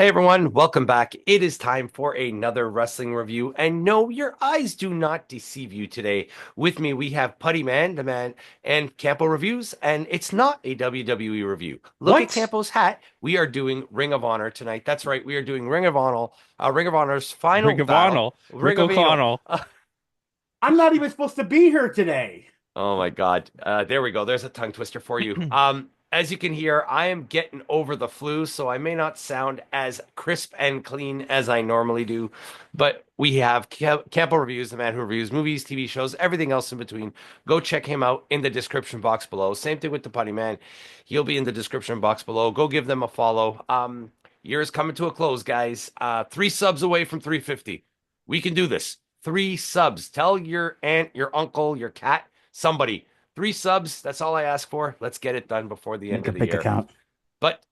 Hey everyone, welcome back. It is time for another wrestling review. And no, your eyes do not deceive you today. With me, we have Putty Man, the man, and Campo.Reviews, and it's not a WWE review. Look at What? Campo's hat. We are doing Ring of Honor tonight. That's right, we are doing Ring of Honor, Ring of Honor's final Ring of battle. Honor, Ring Rick of Anal. O'Connell. I'm not even supposed to be here today. Oh my God. There we go. There's a tongue twister for you. As you can hear, I am getting over the flu, so I may not sound as crisp and clean as I normally do. But we have Campo.Reviews, the man who reviews movies, TV shows, everything else in between. Go check him out in the description box below. Same thing with the Putty Man. He'll be in the description box below. Go give them a follow. Year is coming to a close, guys. 3 subs away from 350. We can do this. 3 subs. Tell your aunt, your uncle, your cat, somebody. 3 subs. That's all I ask for. Let's get it done before the end Make a of the big year. account. But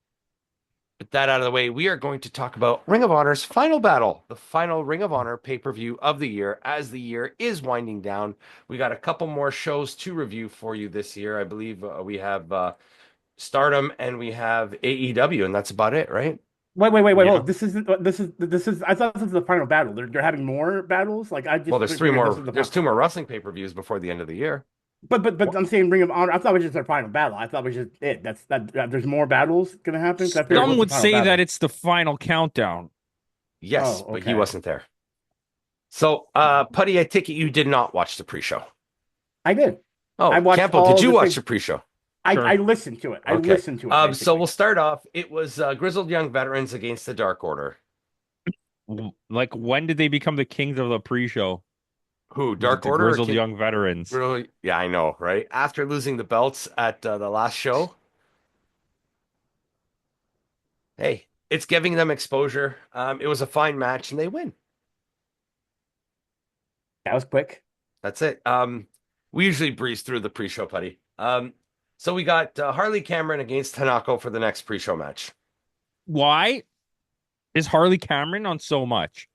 with that out of the way, we are going to talk about Ring of Honor's Final Battle, the final Ring of Honor pay-per-view of the year. As the year is winding down, we got a couple more shows to review for you this year. I believe we have Stardom and we have AEW, and that's about it, right? Wait. Yeah. Hold. This is. I thought this was the final battle. They're having more battles. Like I Well, just there's three figured this more. was the There's final. 2 more wrestling pay-per-views before the end of the year. But I'm saying Ring of Honor. I thought it was just their final battle. I thought it was just it. There's more battles gonna happen. 'Cause I figured it Some was the would final say that battle. it's the final countdown. Yes, Oh, but he okay. wasn't there. So, Putty, I take it you did not watch the pre-show. I did. I Oh, watched Campbell, did all you the watch things. the pre-show? I Sure. listened to it. I Okay. listened to it So we'll basically. start off. It was Grizzled Young Veterans against the Dark Order. Like, when did they become the kings of the pre-show? Who, Was it Dark the Order or grizzled King? young veterans? Really? Yeah, I know, right? After losing the belts at the last show, hey, it's giving them exposure. It was a fine match, and they win. That was quick. That's it. We usually breeze through the pre-show, Putty. So we got Harley Cameron against Hanako for the next pre-show match. Why is Harley Cameron on so much?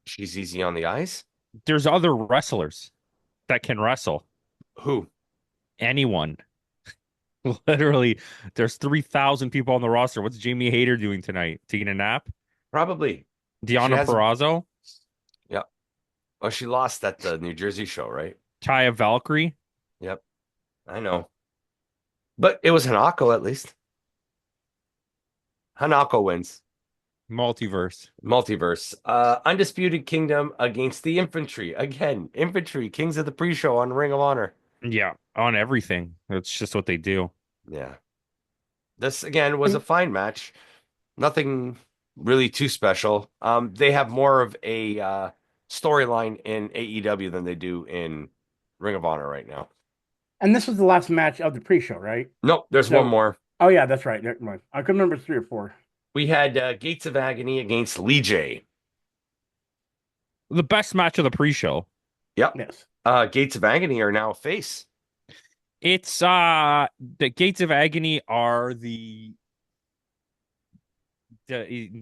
She's easy on the eyes. There's other wrestlers that can wrestle. Who? Anyone. Literally, there's 3,000 people on the roster. What's Jamie Hayter doing tonight? Taking a nap? Probably. She Deanna has. Purrazzo? Yeah. Oh, she lost at the New Jersey show, right? Taya Valkyrie? Yep. I know. But it was Hanako at least. Hanako wins. Multiverse. Multiverse. Undisputed Kingdom against the Infantry. Again, Infantry, Kings of the Pre-Show on Ring of Honor. Yeah, on everything. That's just what they do. Yeah. This again was a fine match. Nothing really too special. They have more of a storyline in AEW than they do in Ring of Honor right now. And this was the last match of the pre-show, right? Nope, there's one So, more. oh yeah, that's right. Never mind. I could remember 3 or 4. We had Gates of Agony against Lee J. The best match of the pre-show. Yep. Yes. Gates of Agony are now a face. It's the Gates of Agony are the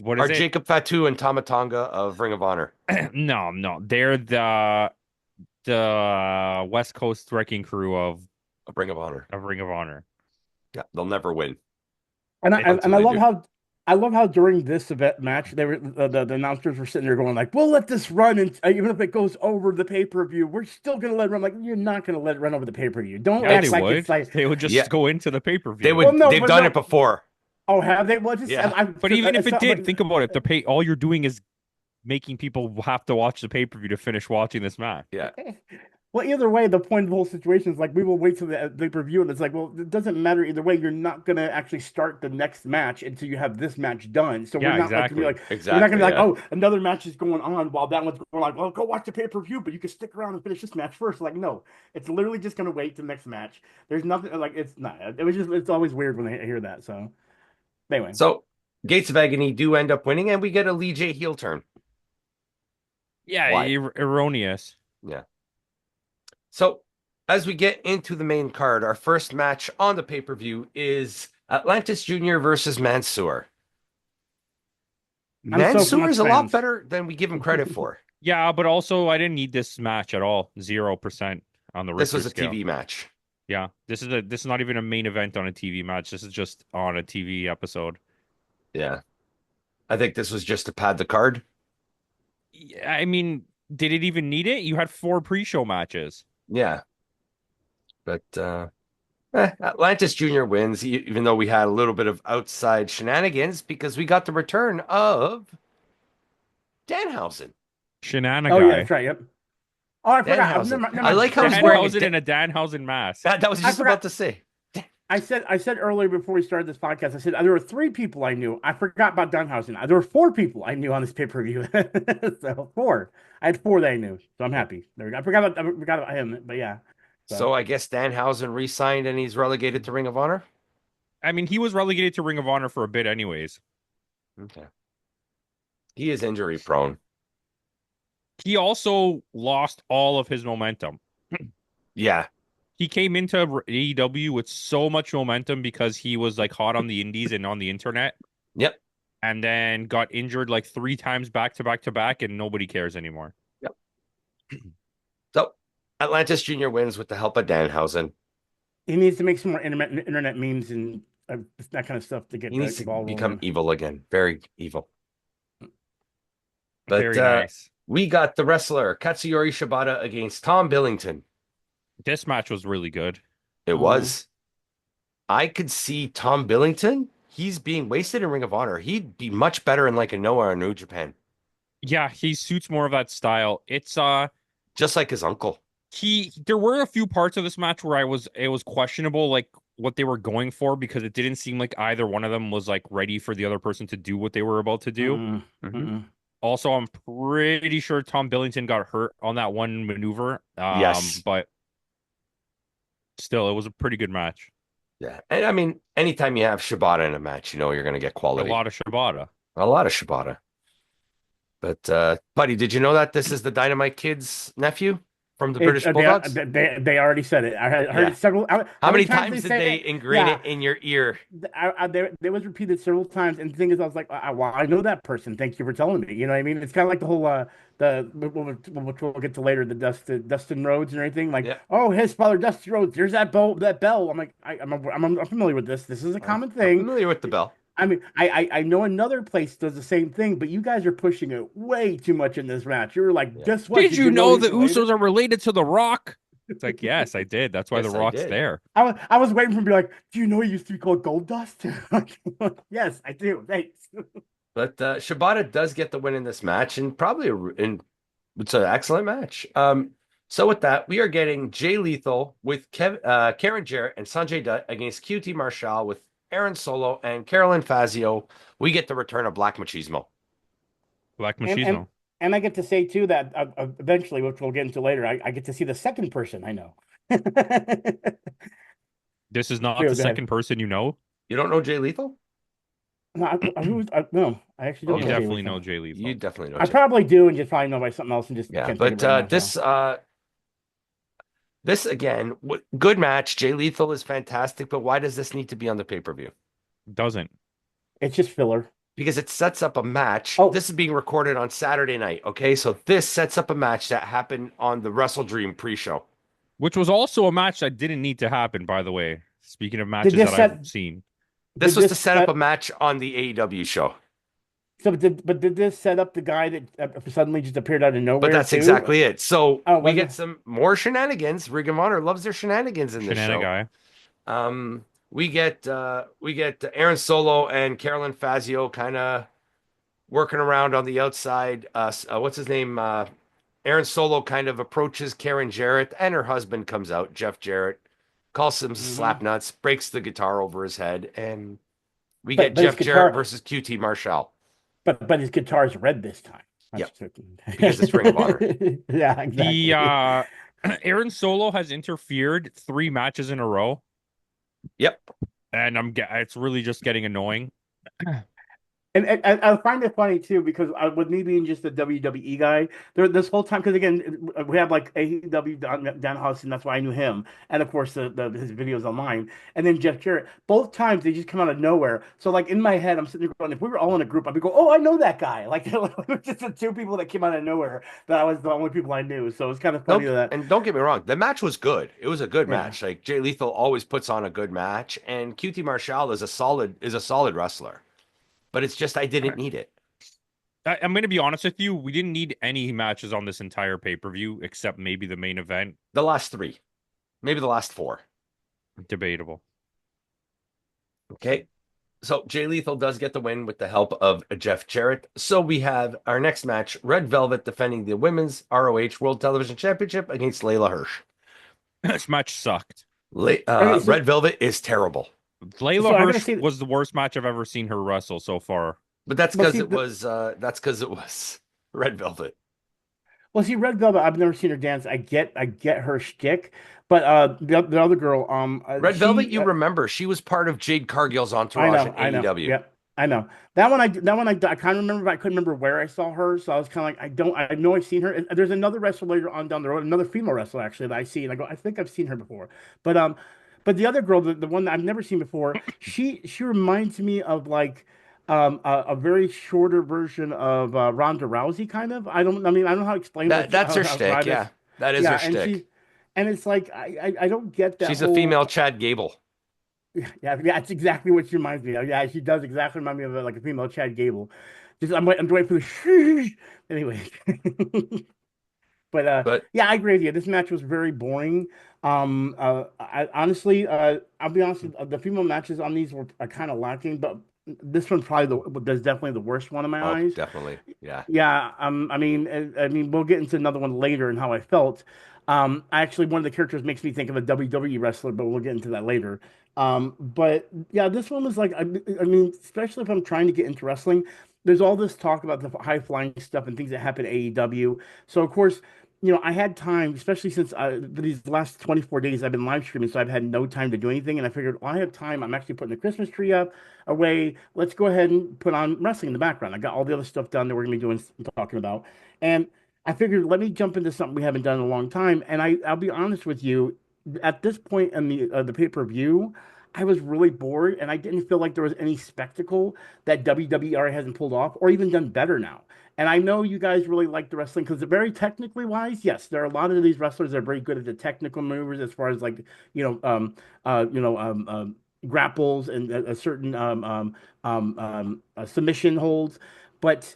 what is Are it? Jacob Fatu and Tamatonga of Ring of Honor. No. They're the West Coast Wrecking Crew Of Ring of Honor. Ring of Honor. Yeah, they'll never win And I until and I they love do. how during this event match they were the announcers were sitting there going like, "We'll let this run, and even if it goes over the pay-per-view, we're still gonna let it run." Like, you're not gonna let it run over the pay-per-view. Don't Yeah, act they like would. it's like, They would just Yeah, go into the they pay-per-view. well, would. no, They've but done it no. before. Oh, have they? Well, just Yeah, But even if it's it not did, like, think about it. The pay all you're doing is making people have to watch the pay-per-view to finish watching this match. yeah. well, either way, the point of the whole situation is like we will wait till the review, and it's like, well, it doesn't matter either way. You're not gonna actually start the next match until you have this match done. So we're Yeah, not like gonna be exactly. like we're not gonna Exactly. be like, Yeah. oh, another match is going on while that one's going like, well, go watch the pay-per-view, but you can stick around and finish this match first. Like, no, it's literally just gonna wait till the next match. There's nothing like it's not. It was just it's always weird when I hear that. So anyway, So Gates of Agony do end up winning, and we get a Lee J heel turn. Yeah, Why? erroneous. Yeah. So as we get into the main card, our first match on the pay-per-view is Atlantis Jr. versus Mansoor. I'm so Mansoor much is a lot fans. better than we give him credit for. Yeah, but also I didn't need this match at all. 0% on the This Richter was a scale. TV match. Yeah, this is not even a main event on a TV match. This is just on a TV episode. Yeah. I think this was just to pad the card. I mean, did it even need it? You had 4 pre-show matches. Yeah. But Atlantis Junior wins, even though we had a little bit of outside shenanigans because we got the return of Danhausen. Shenana Oh yeah, guy. that's right. Yep. Oh, I forgot. Danhausen. Never I mind. like how he's wearing a Danhausen in a Danhausen mask. that was I just about forgot. to say. I said earlier before we started this podcast, I said there were 3 people I knew. I forgot about Dunhausen. There were 4 people I knew on this pay-per-view. So 4. I had 4 that I knew. So I'm happy. There we go. I forgot about him, but yeah. So So I guess Danhausen re-signed and he's relegated to Ring of Honor. I mean, he was relegated to Ring of Honor for a bit anyways. Okay. He is injury prone. He also lost all of his momentum. Yeah. He came into AEW with so much momentum because he was like hot on the indies and on the internet, Yep. and then got injured like 3 times back to back to back, and nobody cares anymore. Yep. So Atlantis Junior wins with the help of Danhausen. he needs to make some more internet memes and that kind of stuff to get He needs the to ball become rolling. evil again. Very evil. But Very nice. we got the wrestler Katsuyori Shibata against Tom Billington. This match was really good. It Mhm. was. I could see Tom Billington. He's being wasted in Ring of Honor. He'd be much better in like a Noah or New Japan, Yeah, he suits more of that style. It's just like his uncle. there were a few parts of this match where it was questionable like what they were going for because it didn't seem like either one of them was like ready for the other person to do what they were about to do. Mm-mm. Mm-hmm. Mm-mm. Also, I'm pretty sure Tom Billington got hurt on that one maneuver. Yes. But still, it was a pretty good match. Yeah. And I mean, anytime you have Shibata in a match, you know you're going to get A quality. lot of Shibata. A lot of Shibata. But, buddy, did you know that this is the Dynamite Kid's nephew from the British Bulldogs? They already said it. I heard Yeah. it several. How many times times did say they it? ingrain it in your ear? They was repeated several times, and the thing is, I was like, well, I know that person. Thank you for telling me. You know what I mean? It's kind of like the whole which we'll get to later, the Dustin Rhodes and everything. Like, Yeah. oh, his father, Dustin Rhodes. There's that bell. I'm like, I'm familiar with this. This is a common I'm thing. familiar with the bell. I mean, I know another place does the same thing, but you guys are pushing it way too much in this match. You were like, Yeah. guess what? Did you know he's the related? Usos are related to The Rock? It's like, yes, I did. That's why Yes, The I Rock's did. there. I was waiting for him to be like, do you know he used to be called Gold Dust? Yes, I do. Thanks. But Shibata does get the win in this match, and probably it's an excellent match. So with that, we are getting Jay Lethal with Karen Jarrett and Sanjay Dutt against QT Marshall with Aaron Solo and Carolyn Fazio. We get the return of Black Machismo. Black And Machismo. and I get to say too that eventually, which we'll get into later, I get to see the second person I know. This is not Go the ahead. second person you know. You don't know Jay Lethal? No, no, I actually don't You Okay. know. definitely know Jay Lethal. You definitely know I Jay. probably do, and just probably know by something else, and just Yeah, can't but think of it right now, this so. this again, good match. Jay Lethal is fantastic, but why does this need to be on the pay-per-view? Doesn't. It's just filler. Because it sets up a match. Oh. This is being recorded on Saturday night, okay? So this sets up a match that happened on the Wrestle Dream pre-show. Which was also a match that didn't need to happen, by the way. Speaking of matches this that set- I've seen. This Did was this to set up set- a match on the AEW show. So, did this set up the guy that suddenly just appeared out of nowhere? But that's too? exactly it. So Oh, we was get it? some more shenanigans. Ring of Honor loves their shenanigans in this show. Guy. We get Aaron Solo and Carolyn Fazio kind of working around on the outside. What's his name? Aaron Solo kind of approaches Karen Jarrett, and her husband comes out, Jeff Jarrett, calls him slap nuts, breaks the guitar over his head, and we get but his Jeff guitar- Jarrett versus QT Marshall. But his guitar's red this time. Yep. Because it's Ring of Honor. Yeah, exactly. The Aaron Solo has interfered 3 matches in a row, Yep. and it's really just getting annoying. And I find it funny too because with me being just a WWE guy, this whole time because again we have like AEW Dan Hudson, that's why I knew him, and of course his videos online, and then Jeff Jarrett. Both times they just come out of nowhere. So like in my head, I'm sitting there going, if we were all in a group, I'd be going, oh, I know that guy. Like it was just the 2 people that came out of nowhere that I was the only people I knew. So it's kind of funny that. And don't get me wrong, the match was good. It was a good Yeah. match. Like Jay Lethal always puts on a good match, and QT Marshall is a solid wrestler. but it's just I didn't need it. I'm going to be honest with you. We didn't need any matches on this entire pay-per-view except maybe the main event. The last three, maybe the last four. Debatable. Okay. So Jay Lethal does get the win with the help of Jeff Jarrett. So we have our next match, Red Velvet defending the Women's ROH World Television Championship against Layla Hirsch. This match sucked. Okay, Red Velvet is terrible, Layla so I gotta Hirsch say, was the worst match I've ever seen her wrestle so far. but that's well, because see, it was Red Velvet. Red Velvet. I've never seen her dance. I get her shtick, but the other girl, Red Velvet, you remember, she was part of Jade Cargill's entourage in I know, AEW. yeah, I know that one. I kind of remember, but I couldn't remember where I saw her, so I was kind of like, I know I've seen her. And there's another wrestler later on down the road, another female wrestler actually that I see, and I go, I think I've seen her before, but the other girl, the one that I've never seen before, she reminds me of like. A very shorter version of Ronda Rousey, kind of. I mean, I don't know how to explain That what that's her how to try shtick, this. yeah. That is Yeah, her shtick. and it's like I don't get that She's a whole. female Chad Gable. Yeah, that's exactly what she reminds me of. Yeah, she does exactly remind me of like a female Chad Gable. Just I'm waiting for the anyway. But But yeah, I agree with you. This match was very boring. I honestly, I'll be honest, the female matches on these were kind of lacking, but this one's probably there's definitely the worst one in my oh, eyes. definitely. Yeah. Yeah, I mean, we'll get into another one later and how I felt. Actually, one of the characters makes me think of a WWE wrestler, but we'll get into that later. But yeah, this one was like, I mean, especially if I'm trying to get into wrestling, there's all this talk about the high flying stuff and things that happen at AEW. So of course, I had time, especially since these last 24 days I've been live streaming, so I've had no time to do anything. And I figured, well, I have time. I'm actually putting the Christmas tree up away. Let's go ahead and put on wrestling in the background. I got all the other stuff done that we're gonna be doing talking about, and I figured let me jump into something we haven't done in a long time. And I'll be honest with you, at this point in the pay-per-view, I was really bored, and I didn't feel like there was any spectacle that WWE hasn't pulled off or even done better now. And I know you guys really like the wrestling because very technically wise, yes, there are a lot of these wrestlers that are very good at the technical moves as far as like you know um you know grapples and a certain submission holds, but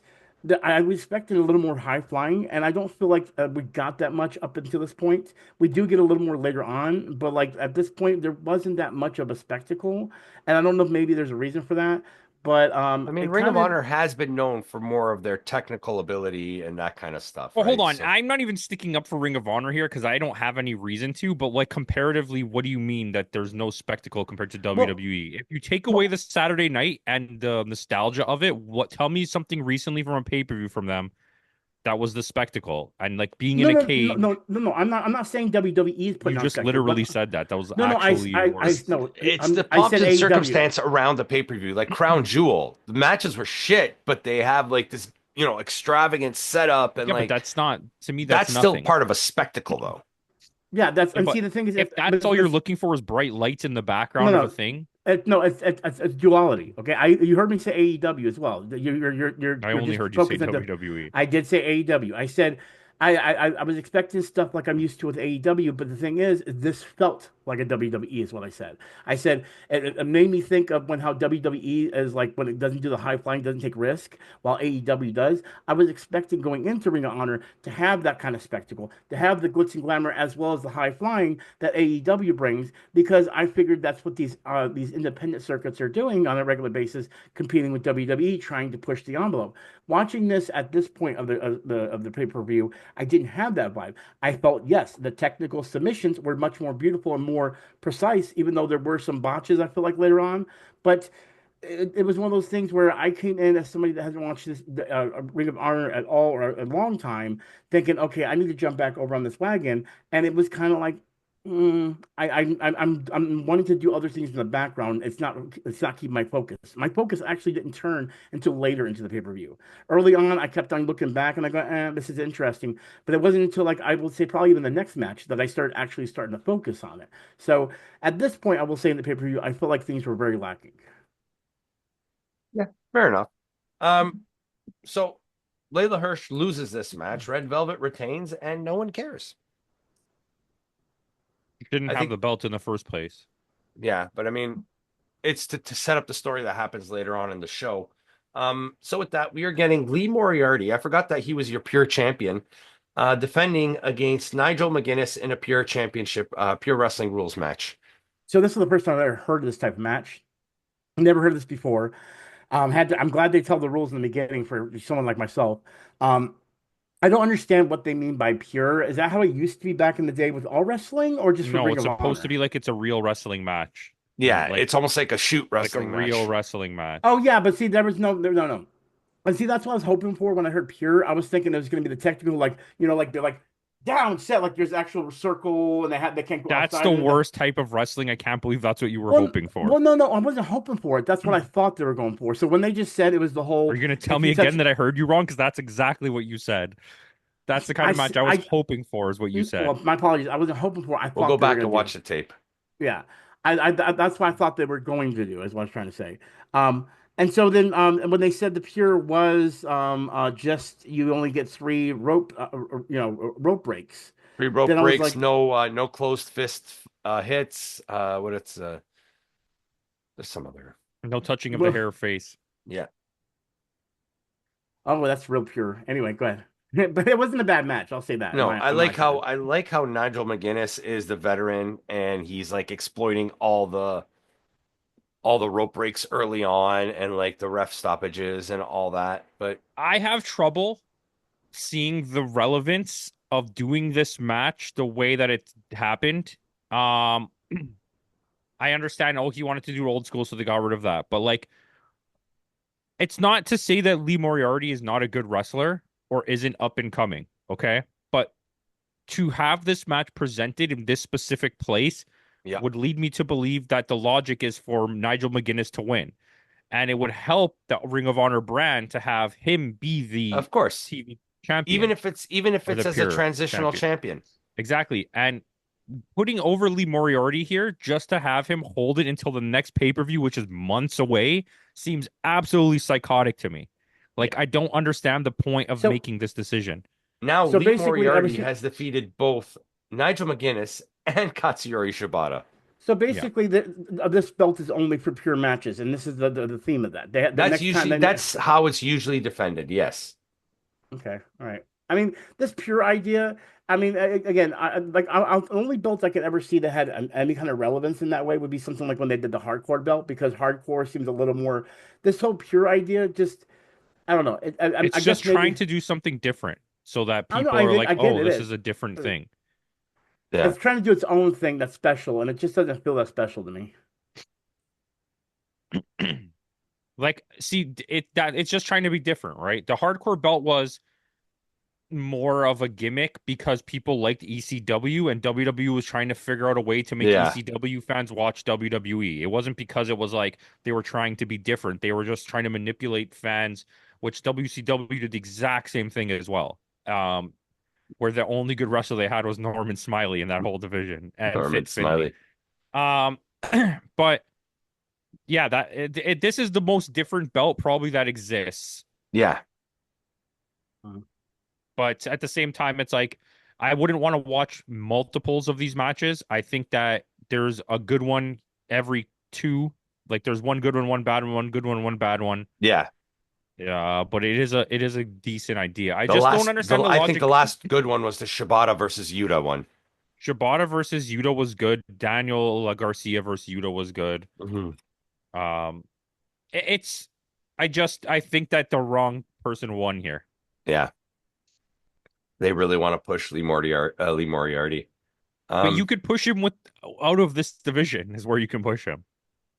I was expecting a little more high flying, and I don't feel like we got that much up until this point. We do get a little more later on, but like at this point, there wasn't that much of a spectacle, and I don't know if maybe there's a reason for that, but I mean, it Ring of kind of Honor has been known for more of their technical ability and that kind of stuff, Well, hold right? on. So, I'm not even sticking up for Ring of Honor here because I don't have any reason to. But like comparatively, what do you mean that there's no spectacle compared to well, WWE? If you take away well, the Saturday night and the nostalgia of it, what tell me something recently from a pay-per-view from them that was the spectacle and like being in no, a no, no, cage. no, no, no. I'm not saying WWE is You putting on just spectacle, literally but said that. That was no, no, actually yours. no. it's the I pomp said and AEW. circumstance around the pay-per-view. Like Crown Jewel, the matches were shit, but they have like this, extravagant setup and Yeah, but like that's not to me. That's that's still nothing. part of a spectacle though. Yeah, that's Yeah, and but see the thing is if that's all you're looking for is bright lights in the no, background of a no. thing, No, it's duality. Okay, you heard me say AEW as well. I You're only just heard you say focused on the. WWE. I did say AEW. I said I was expecting stuff like I'm used to with AEW, but the thing is, this felt like a WWE is what I said. I said it made me think of when how WWE is like when it doesn't do the high flying, doesn't take risk, while AEW does. I was expecting going into Ring of Honor to have that kind of spectacle, to have the glitz and glamour as well as the high flying that AEW brings, because I figured that's what these independent circuits are doing on a regular basis, competing with WWE, trying to push the envelope. Watching this at this point of the pay per view, I didn't have that vibe. I felt yes, the technical submissions were much more beautiful and more precise, even though there were some botches. I feel like later on, but it was one of those things where I came in as somebody that hasn't watched this Ring of Honor at all or a long time, thinking, okay, I need to jump back over on this wagon, and it was kind of like. I'm wanting to do other things in the background. It's not keeping my focus. My focus actually didn't turn until later into the pay-per-view. Early on, I kept on looking back and I go, this is interesting. But it wasn't until like I will say probably even the next match that I started actually starting to focus on it. So at this point, I will say in the pay-per-view, I feel like things were very lacking. Yeah, fair enough. Um, so Layla Hirsch loses this match. Red Velvet retains, and no one cares. You shouldn't I have think, the belt in the first place. yeah, but I mean, it's to set up the story that happens later on in the show. So with that, we are getting Lee Moriarty. I forgot that he was your pure champion, defending against Nigel McGuinness in a pure championship, pure wrestling rules match. So this is the first time I've ever heard of this type of match. Never heard of this before. I'm glad they tell the rules in the beginning for someone like myself. Um, I don't understand what they mean by pure. Is that how it used to be back in the day with all wrestling, or just for No, Ring it's of supposed to Honor? be like it's a real wrestling match. Yeah, Like it's almost like a shoot like a wrestling real match. wrestling Oh match. yeah, but see, there was no. And see, that's what I was hoping for when I heard pure. I was thinking it was going to be the technical, like like they're like down set, like there's actual circle, and they can't go That's outside the of it. worst type of wrestling. I can't believe that's what you were Well, hoping for. well, no, I wasn't hoping for it. That's what I thought they were going for. So when they just said it was the Are whole, you going to tell if me you touch, again that I heard you wrong? Because that's exactly what you said. That's the kind of match I was hoping for, is what you well, said. my apologies. I wasn't hoping for. I We'll thought go they were back going and to do. watch the tape. Yeah, that's what I thought they were going to do. Is what I was trying to say. Um, and so then, when they said the pure was just you only get three rope breaks. Three rope Then I was breaks, like, no closed fist hits. What it's there's some other. No touching of the well, hair or face. Yeah. oh, that's real pure. Anyway, go ahead. But it wasn't a bad match. I'll say that No, on my side. I like how Nigel McGuinness is the veteran and he's like exploiting all the rope breaks early on and like the ref stoppages and all that. But I have trouble seeing the relevance of doing this match the way that it happened. Um, I understand, oh, he wanted to do old school, so they got rid of that. But like, it's not to say that Lee Moriarty is not a good wrestler or isn't up and coming, okay? But to have this match presented in this specific place yeah, would lead me to believe that the logic is for Nigel McGuinness to win. And it would help the Ring of Honor brand to have him be the of course. TV champion Even if or it's the as a pure transitional champion. champion. Exactly. And putting over Lee Moriarty here just to have him hold it until the next pay-per-view, which is months away, seems absolutely psychotic to me. Yeah. Like, I don't understand the point of So making this decision. Now so Lee basically, Moriarty has defeated both Nigel McGuinness and Katsuyori Shibata. Yeah. this belt is only for pure matches, and this is the theme of that. The next time That's how it's usually defended. Yes. okay, all right. I mean, this pure idea. I mean, again, the only belts I could ever see that had any kind of relevance in that way would be something like when they did the hardcore belt, because hardcore seems a little more. This whole pure idea, just I don't know. I It's guess just trying maybe to do something different so that I don't know. people are like, I get oh, it this is is. a different thing. Yeah. It's trying to do its own thing that's special, and it just doesn't feel that special to me. Like, see, it's just trying to be different, right? The hardcore belt was more of a gimmick because people liked ECW and WWE was trying to figure out a way to make Yeah. ECW fans watch WWE. It wasn't because it was like they were trying to be different. They were just trying to manipulate fans, which WCW did the exact same thing as well. Where the only good wrestler they had was Norman Smiley in that whole division and Norman Fit Finley. Smiley. Um, but yeah, this is the most different belt probably that exists. Yeah. But at the same time, it's like I wouldn't want to watch multiples of these matches. I think that there's a good one every two. Like there's one good one one good one bad one. Yeah. Yeah, but it is a decent idea. I just don't understand the I think the logic. last good one was the Shibata versus Yuta one. Shibata versus Yuta was good. Daniel Garcia versus Yuta was good. Hmm. Um, it's I think that the wrong person won here. Yeah. They really want to push Lee Moriarty. But you could push him with out of this division is where you can push him.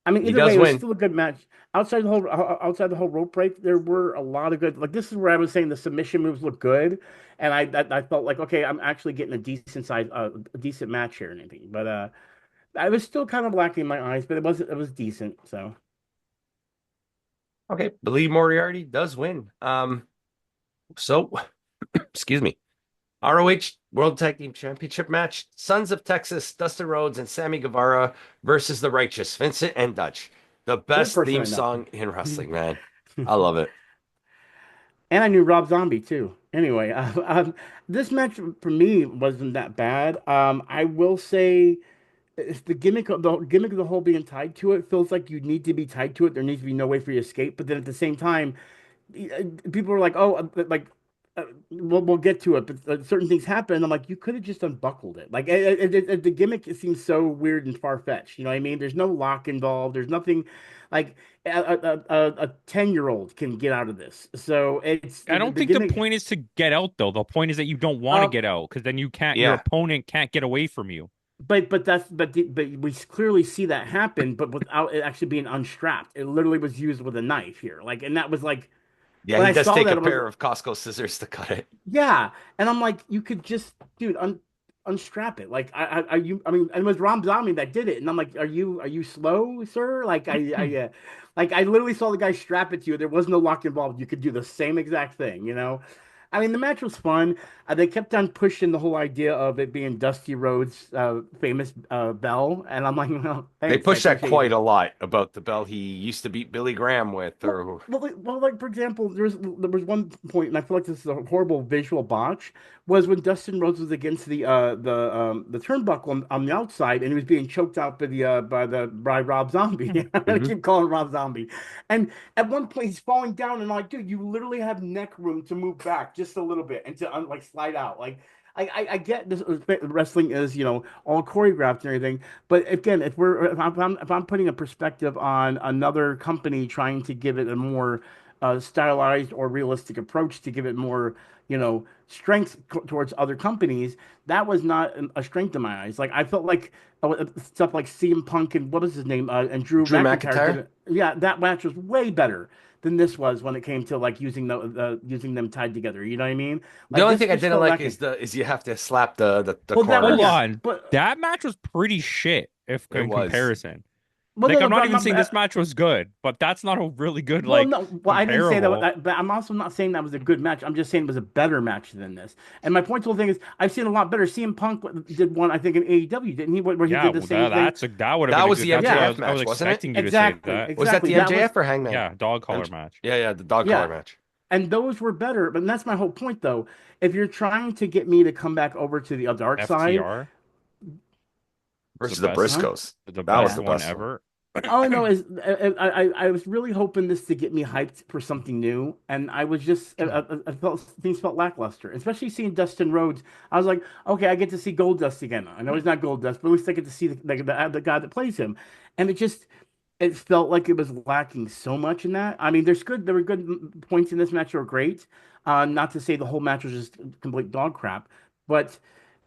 I mean, He either way, does it was win. still a good match. Outside the whole rope break, there were a lot of good. Like this is where I was saying the submission moves look good, and I felt like okay, I'm actually getting a decent match here and anything. But I was still kind of blacking in my eyes, but it was decent. So Okay. Lee Moriarty does win. So excuse me. ROH World Tag Team Championship match. Sons of Texas, Dustin Rhodes and Sammy Guevara versus the Righteous, Vincent and Dutch. The third best person theme I know, song in wrestling, man. I love it. and I knew Rob Zombie too. Anyway, this match for me wasn't that bad. I will say. it's the whole being tied to it feels like you need to be tied to it. There needs to be no way for you to escape. But then at the same time, people are like, oh, we'll get to it, but certain things happen. I'm like, you could have just unbuckled it. Like the gimmick, it seems so weird and far fetched. You know what I mean? There's no lock involved. There's nothing like a 10-year-old can get out of this. So it's I don't the think the gimmick. point is to get out though. The point is that you don't want to Uh, get out because then you can't. Your Yeah. opponent can't get away from you. but we clearly see that happen, but without it actually being unstrapped. It literally was used with a knife here. Like, and that was like Yeah, when he I does saw take that, a it was pair of Costco scissors to cut it. yeah, and I'm like, you could just, dude, unstrap it. Like, are you? I mean, and it was Ram Zombie that did it, and I'm like, are you slow, sir? Like, like I literally saw the guy strap it to you. There was no lock involved. You could do the same exact thing, you know. I mean, the match was fun. They kept on pushing the whole idea of it being Dusty Rhodes' famous bell, and I'm like, well, They thanks, I push that appreciate quite it. a lot about the bell he used to beat Billy Graham with, or Like for example, there was one point, and I feel like this is a horrible visual botch. Was when Dustin Rhodes was against the turnbuckle on the outside, and he was being choked out by Rob Zombie. I'm gonna Mhm. keep calling Rob Zombie. And at one point, he's falling down, and I'm like, dude, you literally have neck room to move back just a little bit and to like slide out. Like, I get this wrestling is all choreographed and everything. But again, if I'm putting a perspective on another company trying to give it a more stylized or realistic approach to give it more, strength towards other companies, that was not a strength in my eyes. Like I felt like stuff like CM Punk and what was his name and Drew Drew McIntyre did McIntyre. it. Yeah, that match was way better than this was when it came to like using them tied together. You know what I mean? The Like only this thing I just didn't felt like lacking. is you have to slap the Well, that Hold yeah, corners. on, but that match was pretty shit. If It in was. comparison, well, like no, I'm no, but not I'm even not. saying this match was good, but that's not a really good Well, like no, well, I didn't say that, comparable. but I'm also not saying that was a good match. I'm just saying it was a better match than this. And my point to the whole thing is, I've seen a lot better. CM Punk did one, I think, in AEW, didn't he? Where he Yeah, did the well, same thing. that would have That been a was good. the That's what Yeah, MJF I was match, wasn't it? expecting you to say exactly, that. Was that exactly. the That was MJF or Hangman? Yeah, dog collar MJ match. Yeah, yeah, the dog collar yeah, match and those were better. But that's my whole point, though. If you're trying to get me to come back over to the dark side, FTR was the versus the best, huh? Briscoes. the That was Yeah. best the one best one. ever. All I know is I was really hoping this to get me hyped for something new, and I was just I felt things felt lackluster, especially seeing Dustin Rhodes. I was like, okay, I get to see Goldust again. I know he's not Goldust, but at least I get to see the guy that plays him, and it felt like it was lacking so much in that. I mean, there were good points in this match that were great. Not to say the whole match was just complete dog crap, but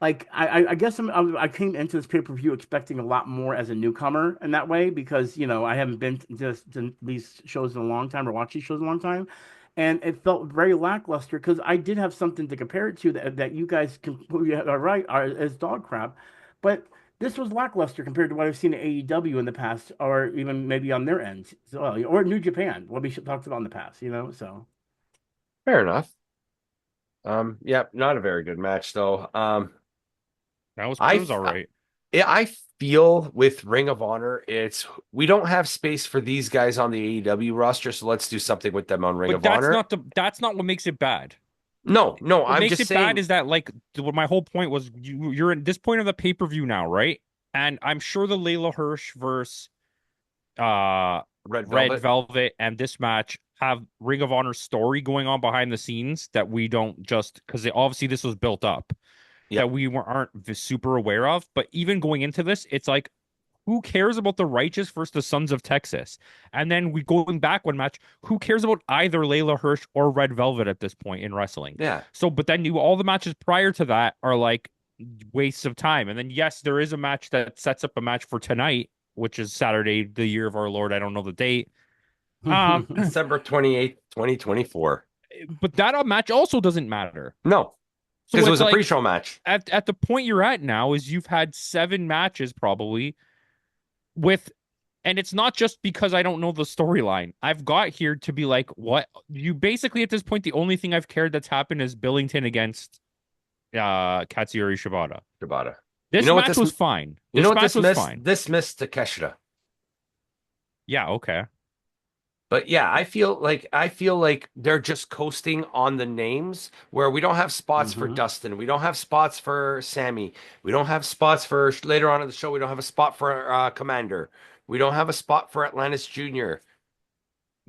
like I guess I came into this pay-per-view expecting a lot more as a newcomer in that way because I haven't been to these shows in a long time or watched these shows in a long time, and it felt very lackluster because I did have something to compare it to that you guys completely are right as dog crap, but this was lackluster compared to what I've seen at AEW in the past, or even maybe on their end, or New Japan, what we talked about in the past, So Fair enough. Yeah, not a very good match though. It I was all right. I feel with Ring of Honor, it's we don't have space for these guys on the AEW roster, so let's do something with them on Ring But of Honor. that's not what makes it bad. No, no, What I'm makes just it bad saying is that like what my whole point was you're at this point of the pay-per-view now, right? And I'm sure the Layla Hirsch versus uh Red Red Velvet. Velvet and this match have Ring of Honor story going on behind the scenes that we don't just because obviously this was built up Yeah, that we aren't super aware of. But even going into this, it's like who cares about the Righteous versus the Sons of Texas? And then we going back one match, who cares about either Layla Hirsch or Red Velvet at this point in wrestling? yeah. So, but then all the matches prior to that are like wastes of time. And then yes, there is a match that sets up a match for tonight, which is Saturday, the year of our Lord. I don't know the date. Um, December 28th, 2024. but that match also doesn't matter. No, because So it it's was a like pre-show match. at the point you're at now is you've had 7 matches probably with and it's not just because I don't know the storyline. I've got here to be like, what? You basically at this point, the only thing I've cared that's happened is Billington against Katsuyori Shibata. Shibata. You This know what match this was fine. you know This what match this was missed? fine. This missed Takeshita. Yeah, okay. But yeah, I feel like they're just coasting on the names where we don't have spots for Hmm. Dustin, we don't have spots for Sammy, we don't have spots for later on in the show, we don't have a spot for Commander, we don't have a spot for Atlantis Jr.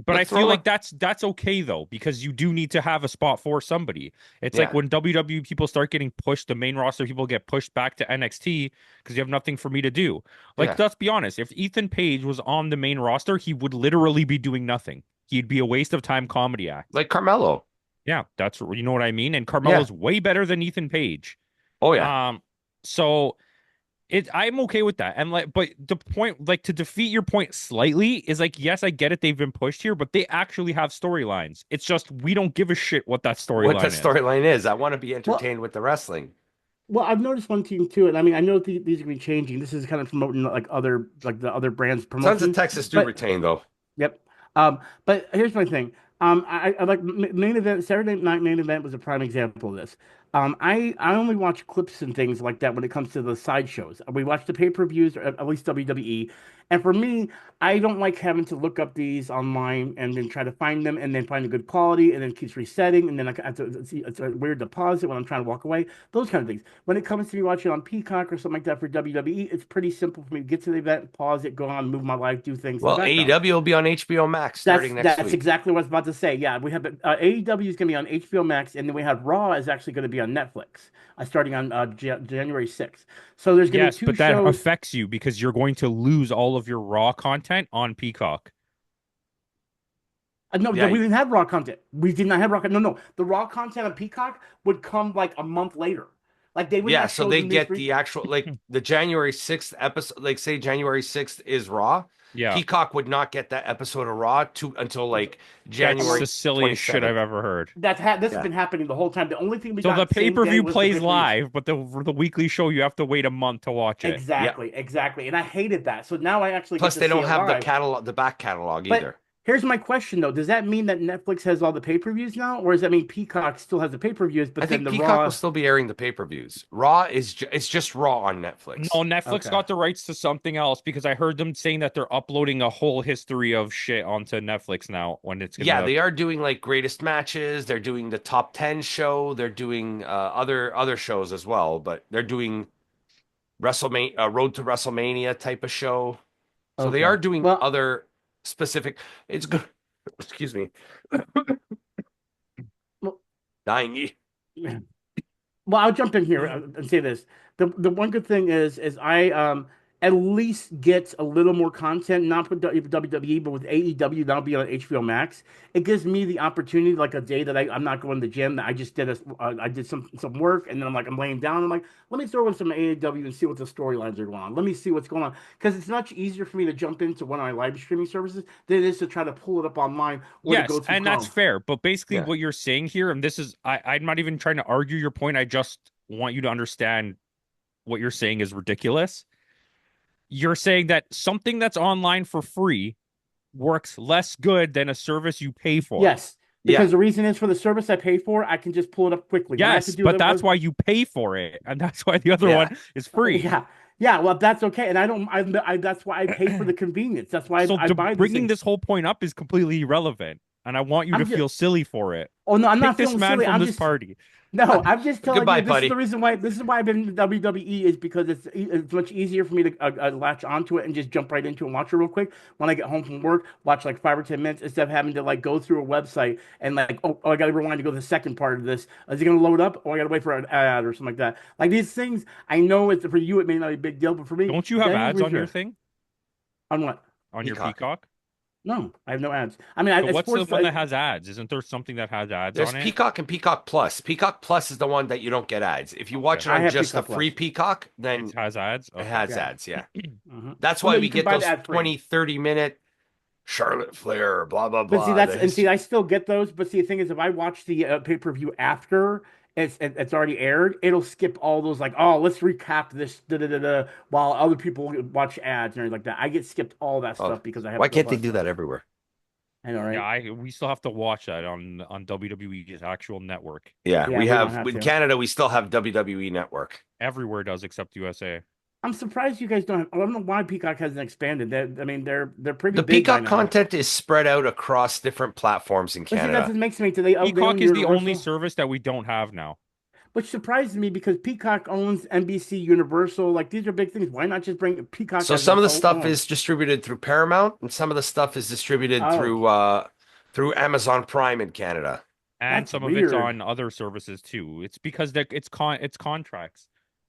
But I Let's throw feel them like on. that's okay though, because you do need to have a spot for somebody. It's like Yeah, when WWE people start getting pushed, the main roster people get pushed back to NXT because you have nothing for me to do. Like, yeah, let's be honest, if Ethan Page was on the main roster, he would literally be doing nothing. He'd be a waste of time comedy act. like Carmelo. Yeah, that's you know what I mean. And Yeah. Carmelo's way better than Ethan Page. Oh yeah. Um, so I'm okay with that. And like, but the point, like, to defeat your point slightly is like, yes, I get it. They've been pushed here, but they actually have storylines. It's just we don't give a shit what that What that storyline is. storyline is. I want to be Well, entertained with the wrestling. well, I've noticed one team too, and I mean, I know these are gonna be changing. This is kind of promoting like the other brands Sons of promotions, Texas do but retain though. yep. But here's my thing. I like main event. Saturday night main event was a prime example of this. I only watch clips and things like that when it comes to the side shows. We watch the pay-per-views, or at least WWE. And for me, I don't like having to look up these online and then try to find them and then find a good quality and then keeps resetting and then I have to see it's a weird deposit when I'm trying to walk away. Those kind of things. When it comes to me watching on Peacock or something like that for WWE, it's pretty simple for me to get to the event, pause it, go on, move my life, do things in the Well, background. AEW will be on HBO Max That's starting next that's week. exactly what I was about to say. Yeah, we have AEW is going to be on HBO Max, and then we have Raw is actually going to be on Netflix, starting on January 6th. So there's going to be Yes, two but that shows. affects you because you're going to lose all of your raw content on Peacock. No, Yeah. we didn't have Raw content. We did not have Raw. No, no, the Raw content on Peacock would come like a month later. Like they would Yeah, not so show they the new get three. the actual like the January 6th episode, like say January 6th is Raw. Yeah, Peacock would not get that episode of Raw to until like A that's January the month. silliest shit 27th. I've ever heard. This has Yeah. been happening the whole time. The only thing we So the got same day pay-per-view was the plays pay-per-views. live, but the weekly show you have to wait a month to watch it. Yeah. Exactly, exactly. And I hated that. So now I actually get Plus to they see don't it have the live. catalog, the back catalog But either. here's my question though. Does that mean that Netflix has all the pay-per-views now? Or does that mean Peacock still has the pay-per-views, I but then think the Peacock will Raw? still be airing the pay-per-views. Raw is it's just Raw on Netflix. No, Netflix Okay. got the rights to something else because I heard them saying that they're uploading a whole history of shit onto Netflix now when it's Yeah, gonna. they are doing like greatest matches. They're doing the top 10 show. They're doing other shows as well, but they're doing WrestleMania, Road to WrestleMania type of show. So they Okay. are doing Well, other specific. It's good. Excuse me. well, Dying. Well, I'll jump in here and say this. The one good thing is I at least get a little more content, not with WWE, but with AEW, that'll be on HBO Max. It gives me the opportunity, like a day that I'm not going to the gym, that I just did I did some work, and then I'm laying down. I'm like, let me throw in some AEW and see what the storylines are going on. Let me see what's going on because it's much easier for me to jump into one of my live streaming services than it is to try to pull it up online or to go Yes, through and that's Chrome. fair. But basically, Yeah. what you're saying here, and this is, I'm not even trying to argue your point. I just want you to understand what you're saying is ridiculous. You're saying that something that's online for free works less good than a service you pay for. Yes, Yeah. because the reason is for the service I pay for, I can just pull it up quickly. When I have to Yes, do but that, that's why you pay for it, and that's why the other Yeah. one is free. yeah, yeah. Well, that's okay, and I don't. That's why I pay for the convenience. That's why So I buy these bringing things. this whole point up is completely irrelevant, and I want you to I'm just. feel silly for it. Oh no, I'm Pick not this feeling man silly. from I'm this just. party. No, I'm just telling Goodbye, you. This is the buddy. reason why. This is why I've been in WWE is because it's much easier for me to latch onto it and just jump right into it and watch it real quick. When I get home from work, watch like 5 or 10 minutes instead of having to like go through a website and like, I got to rewind to go to the second part of this. Is it going to load up? Or I got to wait for an ad or something like that. Like these things, I know it's for you. It may not be a big deal, but for me, Don't you have that ads English on your thing? on what? On your Peacock. Peacock? No, I have no ads. I mean, So it's what's the sports. one that has ads? Isn't there something that has ads There's on it? Peacock and Peacock Plus. Peacock Plus is the one that you don't get ads. If you watch Okay. it I on have just the Peacock free Plus. Peacock, It then has ads? it Okay. has Yeah. ads. Yeah. Hmm. That's Well, why no, we you can get buy the those ad free. 20, 30-minute Charlotte Flair, blah, blah, But see, blah. that's The and see, history. I still get those. But see, the thing is, if I watch the pay-per-view after it's already aired, it'll skip all those like, oh, let's recap this da da da da while other people watch ads and everything like that. I get skipped all that Oh, stuff because I have why the can't they plus. do So that everywhere? I know, Yeah, right? we still have to watch that on WWE's actual network. Yeah, Yeah, we we don't have have in to. Canada, we still have WWE Network. Everywhere does except USA. I'm surprised you guys don't. I don't know why Peacock hasn't expanded. I mean, they're pretty The big by Peacock now. content is spread out across different platforms in But see, that's Canada. what makes me. Do they own Peacock is the only Universal? service that we don't have now. Which surprises me because Peacock owns NBC, Universal. Like these are big things. Why not just bring Peacock So as some of its the own? stuff Own? is distributed through Paramount, and some of the stuff is distributed Oh, through Amazon Prime in Canada. And that's some of it's weird. on other services too. It's because it's contracts.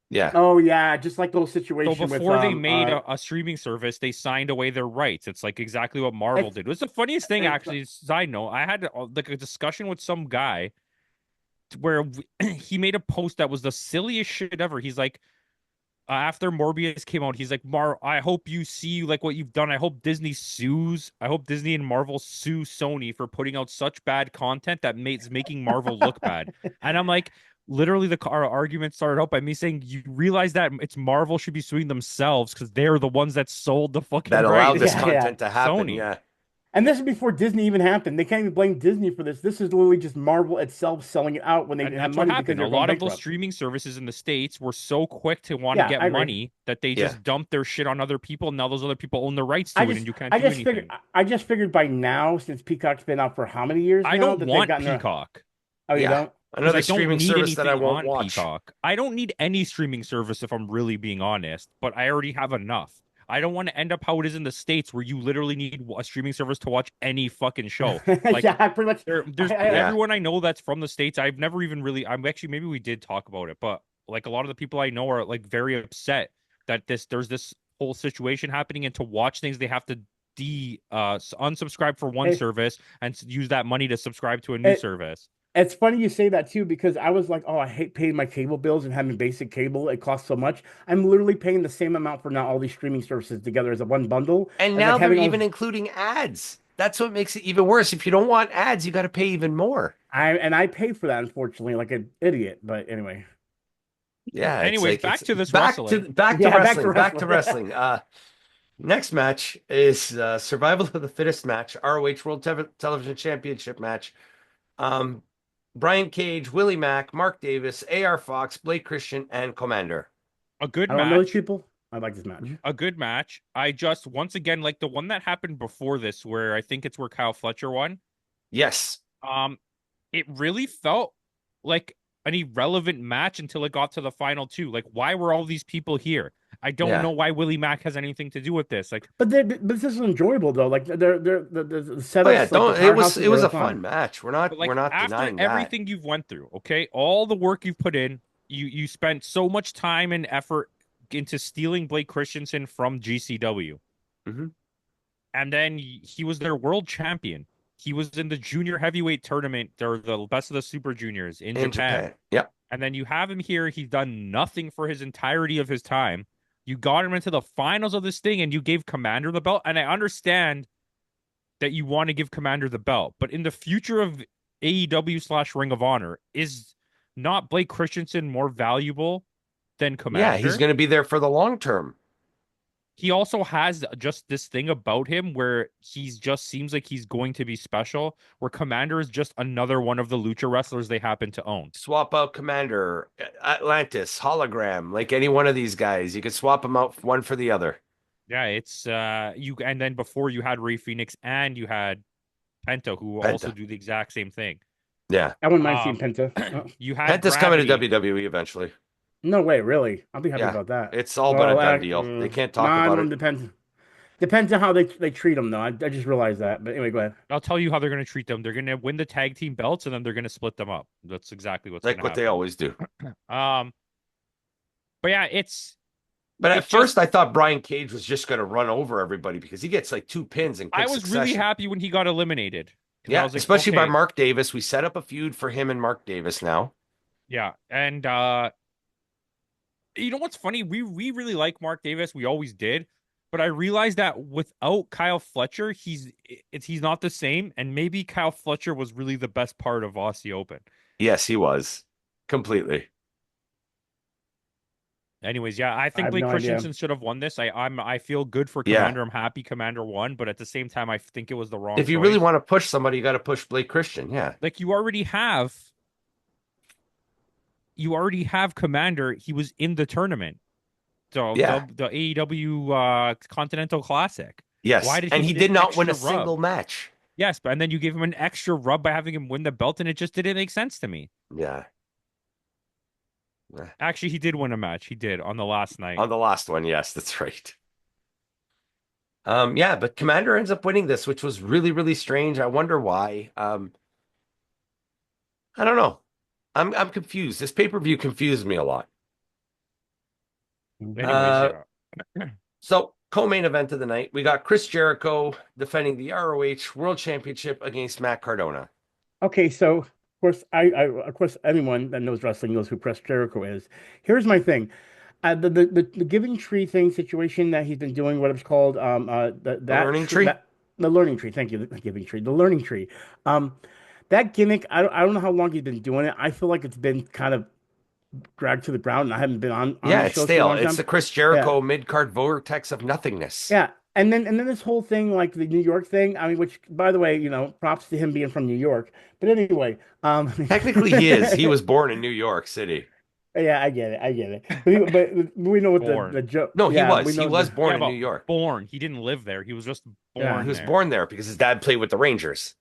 Yeah. Oh yeah, just like the whole So situation with before they made a streaming service, they signed away their rights. It's like exactly what Marvel it's did. It was the funniest thing, it's actually. Side note, I had like a discussion with some guy where he made a post that was the silliest shit ever. He's like, after Morbius came out, he's like, I hope you see like what you've done. I hope Disney sues. I hope Disney and Marvel sue Sony for putting out such bad content that makes making Marvel look bad. And I'm like, literally, our argument started out by me saying, you realize that it's Marvel should be suing themselves because they're the ones that sold the fucking That allowed this rights. yeah, yeah. content to happen. Sony. Yeah. And this is before Disney even happened. They can't even blame Disney for this. This is literally just Marvel itself selling it out when they And didn't have that's what money because happened. they A were going lot of those bankrupt. streaming services in the States were so quick to want to Yeah, get I agree. money that they Yeah. just dumped their shit on other people. Now those other people own the rights I to it, just and you can't I do just figured anything. I just figured by now, since Peacock's been out for how many years I now, don't that they've want gotten their. Peacock Oh, you Yeah. don't? because Another I don't streaming need service that I anything won't on watch. Peacock. I don't need any streaming service if I'm really being honest, but I already have enough. I don't want to end up how it is in the States where you literally need a streaming service to watch any fucking show. Like Yeah, I pretty much. there's Yeah. everyone I know that's from the States. I've never even really I'm actually maybe we did talk about it, but like a lot of the people I know are like very upset that there's this whole situation happening and to watch things they have to unsubscribe for one It, service and use that money to subscribe to a new it service. it's funny you say that too because I was like, oh, I hate paying my cable bills and having basic cable. It costs so much. I'm literally paying the same amount for now all these streaming services together as a one bundle. And As like now they're having all. even including ads. That's what makes it even worse. If you don't want ads, you got to pay even more. I pay for that unfortunately like an idiot. But anyway, Yeah, it's Anyways, like back it's to this wrestling. back to yeah, back to wrestling, back to wrestling. wrestling. Next match is survival of the fittest match, ROH World Television Championship match. Um, Brian Cage, Willie Mack, Mark Davis, AR Fox, Blake Christian, and Commander. A good I don't know these match. people. I like this match. A good match. I just once again like the one that happened before this, where I think it's where Kyle Fletcher won. Yes. Um, it really felt like an irrelevant match until it got to the final two. Like, why were all these people here? I don't Yeah. know why Willie Mack has anything to do with this. Like, But this is enjoyable though. Like the Oh yeah, setups, like the don't it was powerhouses it was are a fun fun. match. but We're like not after denying that. everything you've went through, okay, all the work you've put in, you spent so much time and effort into stealing Blake Christensen from GCW. Hmm. And then he was their world champion. He was in the junior heavyweight tournament. They're the best of the super juniors in In Japan. Japan. Yep. And then you have him here. He's done nothing for his entirety of his time. You got him into the finals of this thing and you gave Commander the belt. And I understand that you want to give Commander the belt, but in the future of AEW / Ring of Honor, is not Blake Christensen more valuable than Yeah, he's Commander? going to be there for the long term. He also has just this thing about him where he's just seems like he's going to be special, where Commander is just another one of the lucha wrestlers they happen to own. Swap out Commander, Atlantis, Hologram, like any one of these guys. You could swap them out one for the other. Yeah, it's you and then before you had Ray Phoenix and you had Penta who also Penta. do the exact same thing. Yeah. I wouldn't mind seeing Penta. Oh, You had Penta's coming to Gravity. WWE eventually. no way, really. I'll be happy Yeah. about that. It's all but a Well, done deal. They can't talk nah, about it it. depends on how they treat him though. I just realized that. But anyway, go ahead. I'll tell you how they're going to treat them. They're going to win the tag team belts and then they're going to split them up. That's exactly what's going Like to what they happen. always do. Um, but yeah, But at it's first, just I thought Brian Cage was just going to run over everybody because he gets like 2 pins in I quick was really succession. happy when he got eliminated. 'Cause I Yeah, was like, especially by okay, Mark Davis. We set up a feud for him and Mark Davis now. yeah, and you know what's funny? We really like Mark Davis. We always did. But I realized that without Kyle Fletcher, he's not the same. And maybe Kyle Fletcher was really the best part of Aussie Open. Yes, he was completely. Anyways, yeah, I I think have Blake no idea. Christensen should have won this. I feel good for Yeah. Commander. I'm happy Commander won, but at the same time, I think it was the wrong If you really choice. want to push somebody, you got to push Blake Christian. Yeah. Like you already have Commander. He was in the tournament. Yeah. the AEW Continental Classic. Why Yes. did And he he get did an not win a extra single rub? match. Yes, but and then you gave him an extra rub by having him win the belt, and it just didn't make sense to me. Yeah. Actually, he did win a match. He did on the last night. On the last one, yes, that's right. Yeah, but Commander ends up winning this, which was really, really strange. I wonder why. I don't know. I'm confused. This pay-per-view confused me a lot. Anyways, Uh, yeah. so co-main event of the night, we got Chris Jericho defending the ROH World Championship against Matt Cardona. Okay, so of course, of course anyone that knows wrestling knows who Chris Jericho is. Here's my thing. The giving tree thing situation that he's been doing, what it's called, The learning tree? that the learning tree. Thank you, the giving tree, the learning tree. Um, that gimmick, I don't know how long he's been doing it. I feel like it's been kind of dragged to the ground, and I haven't been on Yeah, these it's shows for a stale. long It's time. the Chris Yeah, Jericho mid-card vortex of nothingness. yeah. And then this whole thing, like the New York thing. I mean, which by the way, props to him being from New York. But anyway, Technically, he is. He was born in New York City. yeah, I get it, I get it. But we know what the Born. joke. No, he Yeah, we was. He know was the born Yeah, in New but York. born. He didn't live there. He was just yeah. He born was there. born there because his dad played with the Rangers.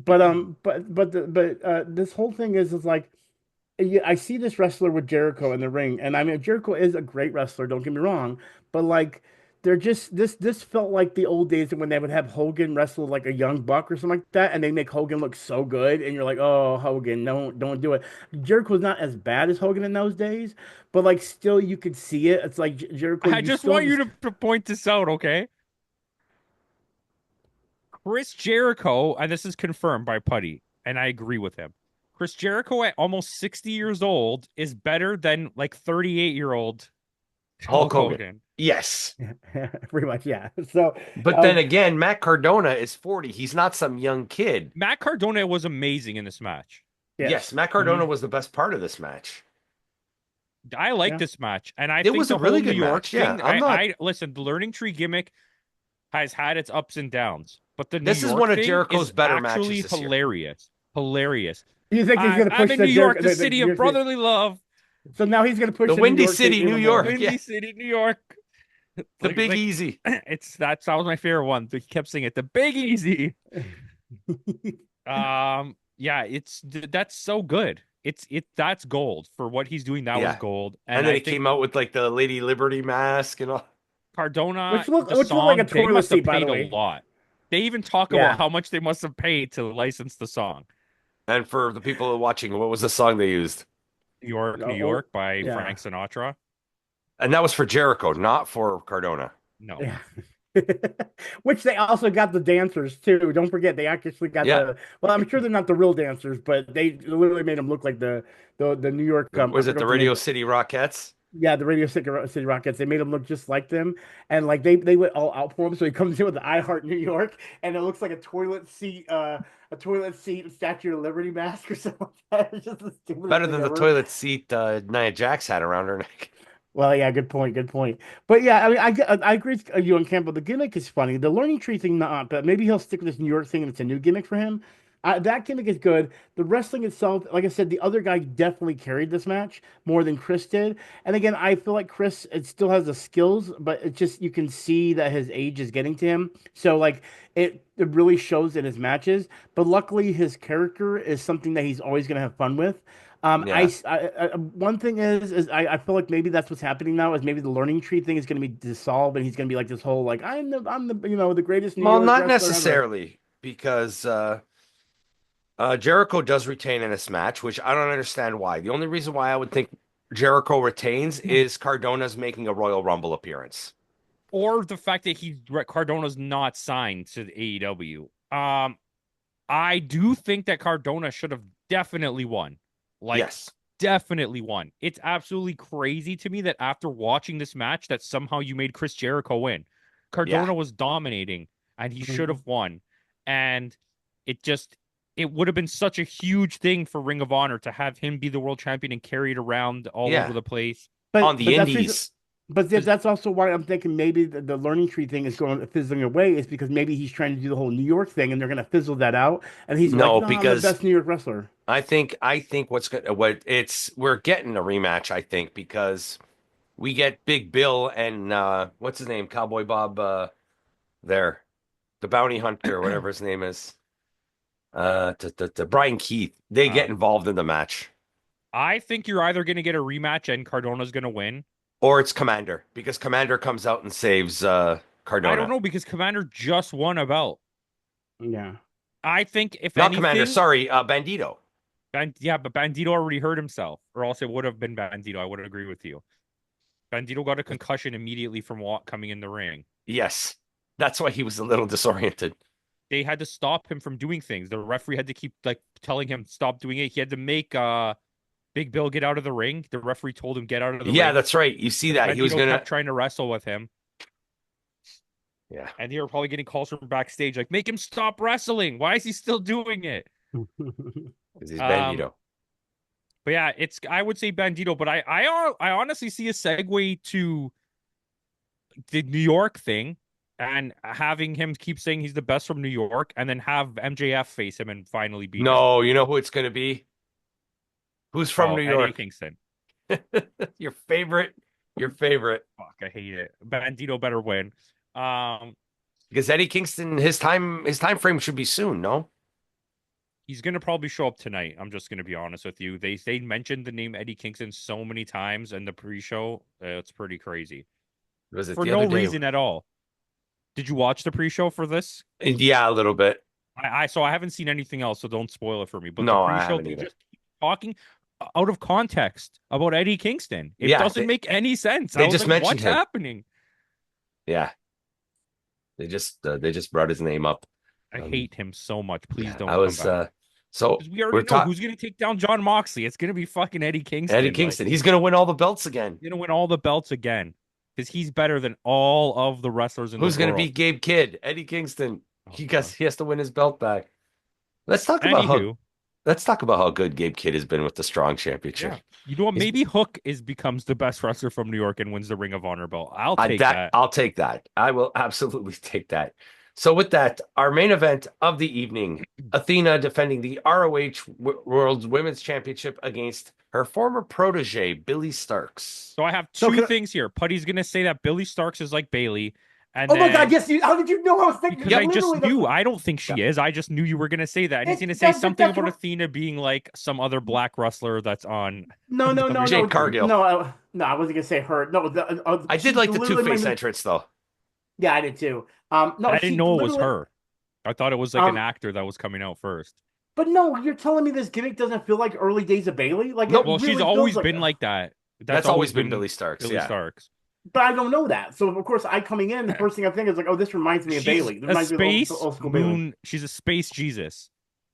But this whole thing is like, yeah, I see this wrestler with Jericho in the ring, and I mean Jericho is a great wrestler. Don't get me wrong, but like they're just this felt like the old days when they would have Hogan wrestle like a young buck or something like that, and they make Hogan look so good, and you're like, oh Hogan, don't do it. Jericho's not as bad as Hogan in those days, but like still you could see it. It's like Jericho, I you just still want have you this. to point this out, okay? Chris Jericho, and this is confirmed by Putty, and I agree with him. Chris Jericho at almost 60 years old is better than like 38-year-old Hulk Hulk Hogan. Hogan. Yes. Pretty much, yeah. So, But then um, again, Matt Cardona is 40. He's not some young kid. Matt Cardona was amazing in this match. Yes, yes, Matt hmm Cardona was the best part of this match. I like yeah. this match, and I It think was a the whole really New good York match. Yeah, thing. I'm not. I listen. The learning tree gimmick has had its ups and downs, but the New This is York one of thing Jericho's is better matches actually this year. hilarious. Hilarious. You think he's gonna I'm push in New the York, Jericho? the city of You're brotherly love. so now he's gonna push The the New Windy York thing City, New even more. York. Yeah, Windy City, New York. the Big Easy. It's that was my favorite one. He kept singing it, the Big Easy. Yeah, that's so good. That's gold for what he's doing. That was Yeah. gold, and And then I he think came out with like the Lady Liberty mask and all. Cardona, Which look the which look like a song, they toilet must have seat, by paid the a way. lot. They even talk about Yeah. how much they must have paid to license the song. And for the people watching, what was the song they used? New Oh, York by yeah. Frank Sinatra. And that was for Jericho, not for Cardona. No. Yeah. Which they also got the dancers too. Don't forget they actually got Yeah. well, I'm sure they're not the real dancers, but they literally made them look like the New York I Was it forgot the what the name. Radio City Rockettes? Yeah, the City Rockets. They made him look just like them, and like they went all out for him. So he comes in with the I Heart New York, and it looks like a toilet seat Statue of Liberty mask or something like that. It's just the stupidest Better thing than the ever. toilet seat Nia Jax had around her neck. Well, yeah, good point, good point. But yeah, I mean, I agree with you on Campbell. The gimmick is funny. The learning tree thing, not, but maybe he'll stick with this New York thing, and it's a new gimmick for him. That gimmick is good. The wrestling itself, like I said, the other guy definitely carried this match more than Chris did. And again, I feel like Chris it still has the skills, but it just you can see that his age is getting to him. So like it really shows in his matches. But luckily, his character is something that he's always gonna have fun with. Yeah. One thing is I feel like maybe that's what's happening now is maybe the learning tree thing is going to be dissolved and he's going to be like this whole like I'm the the greatest New Well, York not wrestler ever. necessarily, because Jericho does retain in this match, which I don't understand why. The only reason why I would think Jericho retains is Cardona's making a Royal Rumble appearance. Or the fact that Cardona's not signed to the AEW. I do think that Cardona should have definitely won. Like, Yes. definitely won. It's absolutely crazy to me that after watching this match, that somehow you made Chris Jericho win. Yeah. Cardona was dominating, and he should Mhm. have won. And it just it would have been such a huge thing for Ring of Honor to have him be the world champion and carry it around all over Yeah. the place. On the That's reason, Indies. but that's also why I'm thinking maybe the learning tree thing is going fizzling away is because maybe he's trying to do the whole New York thing and they're going to fizzle that out and he's like No, no I'm the because best New York wrestler. I think what it's we're getting a rematch, I think, because we get Big Bill and what's his name? Cowboy Bob there. The bounty hunter, whatever his name is. Brian Keith. They Uh, get involved in the match. I think you're either going to get a rematch and Cardona's going to win. Or it's Commander, because Commander comes out and saves I don't Cardona. know because Commander just won a belt. Yeah. I think if Not Commander, anything, sorry, Bandito. Yeah, but Bandito already hurt himself, or else it would have been Bandito. I would agree with you. Bandito got a concussion immediately from coming in the ring. Yes. That's why he was a little disoriented. They had to stop him from doing things. The referee had to keep like telling him stop doing it. He had to make Big Bill get out of the ring. The referee told him get out of the Yeah, ring. that's right. You see that. He was Bandito gonna kept trying to wrestle with him. Yeah. And they were probably getting calls from backstage like, make him stop wrestling. Why is he still doing it? Because he's Um, Bandito. but yeah, I would say Bandito, but I honestly see a segue to the New York thing and having him keep saying he's the best from New York and then have MJF face him and finally beat him. No, you know who it's gonna be? Who's from New Eddie York? Kingston. Your favorite. Your favorite. Fuck, I hate it. Bandito better win. Because Eddie Kingston, his time frame should be soon, no? He's gonna probably show up tonight. I'm just gonna be honest with you. They mentioned the name Eddie Kingston so many times in the pre-show. It's pretty crazy Was it for the no other day? reason at all. Did you watch the pre-show for this? Yeah, a little bit. So I haven't seen anything else, so don't spoil it for me. But No, the I pre-show, haven't they either. just keep talking out of context about Eddie Kingston. It Yeah, doesn't make any sense. they I was just like, mentioned what's him. happening? Yeah. They just brought his name up. I hate him so much. Please don't I come was back. so 'Cause we already know who's going to take down John Moxley. It's going to be fucking Eddie Kingston. Eddie Kingston. He's gonna win all the belts again. He's going to win all the belts again because he's better than all of the wrestlers in Who's the gonna world. beat Gabe Kidd? Eddie Kingston. Oh, He God. has to win his belt back. Let's talk about Anywho, how good Gabe Kidd has been with the Strong Championship. yeah. You know what? He's- Maybe Hook becomes the best wrestler from New York and wins the Ring of Honor belt. I'll take that. I'll take that. I will absolutely take that. So with that, our main event of the evening, Athena defending the ROH World Women's Championship against her former protege, Billy Starks. So I have two things here. Putty's gonna say that Billy Starks is like Bailey, and Oh my then, God! Yes, how did you know I was thinking? because I just literally knew. I don't think she is. I just knew you were gonna say that. And he's gonna say something that's about what- Athena being like some other black wrestler that's on. No, Jade Cargill. No, I wasn't gonna say her. No, I did like the Two-Face entrance though. Yeah, I did too. No, I didn't know it was literally- her. I thought it was like an actor that was coming out first. But no, you're telling me this gimmick doesn't feel like early days of Bailey? Like, No, it Well, really she's feels always like been that. like that. That's always been Billy Starks. Billy Yeah. Starks. But I don't know that. So of course, I coming in, the first thing I think is like, oh, this reminds me of Bailey. It A reminds me space of old school Bailey. moon. She's a space Jesus.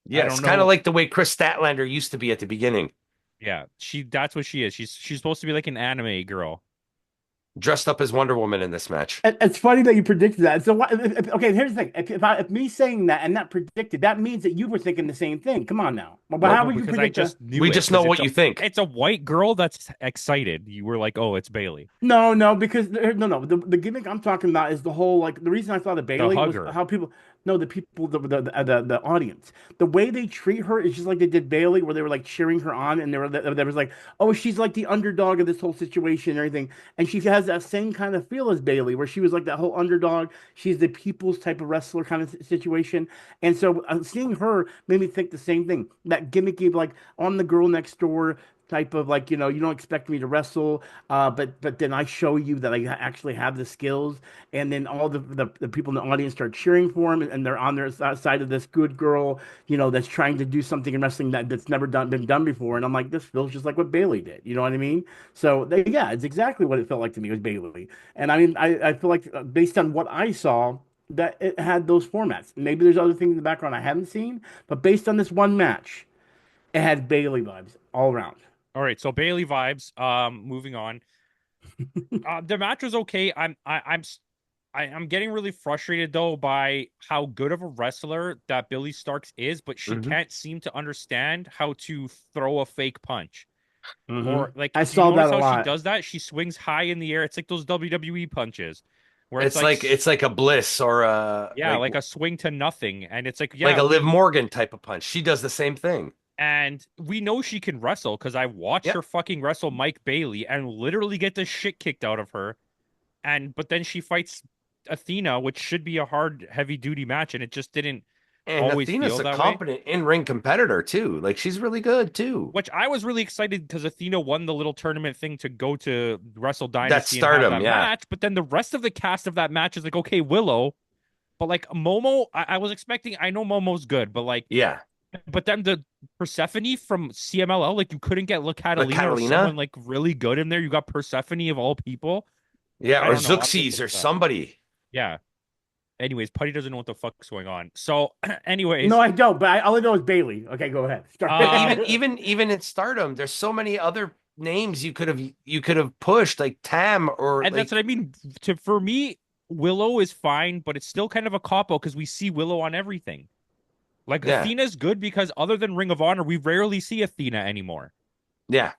Yeah, it's kind of like the way Chris Statlander used to be at the beginning. Yeah, that's what she is. She's supposed to be like an anime girl. Dressed up as Wonder Woman in this match. It's funny that you predicted that. So, okay, here's the thing. If me saying that and not predicted, that means that you were thinking the same thing. Come on now. But how would you Because predict I just knew We it, just know 'cause what you think. It's a white girl that's excited. You were like, oh, it's Bailey. No, because no. The gimmick I'm talking about is the whole like the reason I thought of Bailey was hugger. how people the audience, the way they treat her is just like they did Bailey, where they were like cheering her on, and there was like, oh, she's like the underdog of this whole situation and everything, and she has that same kind of feel as Bailey, where she was like that whole underdog. She's the people's type of wrestler kind of situation, and so seeing her made me think the same thing. That gimmicky like on the girl next door type of like, you don't expect me to wrestle, but then I show you that I actually have the skills, and then all the people in the audience start cheering for him, and they're on their side of this good girl, that's trying to do something in wrestling that's never been done before, and I'm like, this feels just like what Bailey did, you know what I mean? So yeah, it's exactly what it felt like to me with Bailey, and I mean, I feel like based on what I saw, that it had those formats. Maybe there's other things in the background I haven't seen, but based on this one match, it had Bailey vibes all around. All right, so Bailey vibes. Moving on. The match was okay. I'm getting really frustrated though by how good of a wrestler that Billy Starks is, but she can't seem to understand how to throw a fake punch. Or like I do you saw notice that a how lot. she does that? She swings high in the air. It's like those WWE punches, where It's like a Bliss or a like a swing to nothing, and it's like like a Liv Morgan type of punch. She does the same thing. And we know she can wrestle because I watched her Yep. fucking wrestle Mike Bailey and literally get the shit kicked out of her. And but then she fights Athena, which should be a hard, heavy duty match, and it just didn't And always Athena's feel a that way. competent in-ring competitor too. Like she's really good too. Which I was really excited because Athena won the little tournament thing to go to Wrestle That Dynasty and have Stardom, that yeah. match. But then the rest of the cast of that match is like, okay, Willow. But like Momo, I was expecting, I know Momo's good, but like, Yeah. but then the Persephone from CMLL, like you couldn't get La The Catalina or someone Catalina? like really good in there. You got Persephone of all people. Yeah, I or don't know. I'm just Zooxies or upset. somebody. Yeah. Anyways, Putty doesn't know what the fuck's going on. So, No, anyways, I don't. But all I know is Bailey. Okay, go ahead. Start. But um, even in Stardom, there's so many other names you could have pushed, like Tam or and that's like what I mean. For me, Willow is fine, but it's still kind of a cop out because we see Willow on everything. Like yeah, Athena's good because other than Ring of Honor, we rarely see Athena anymore. yeah,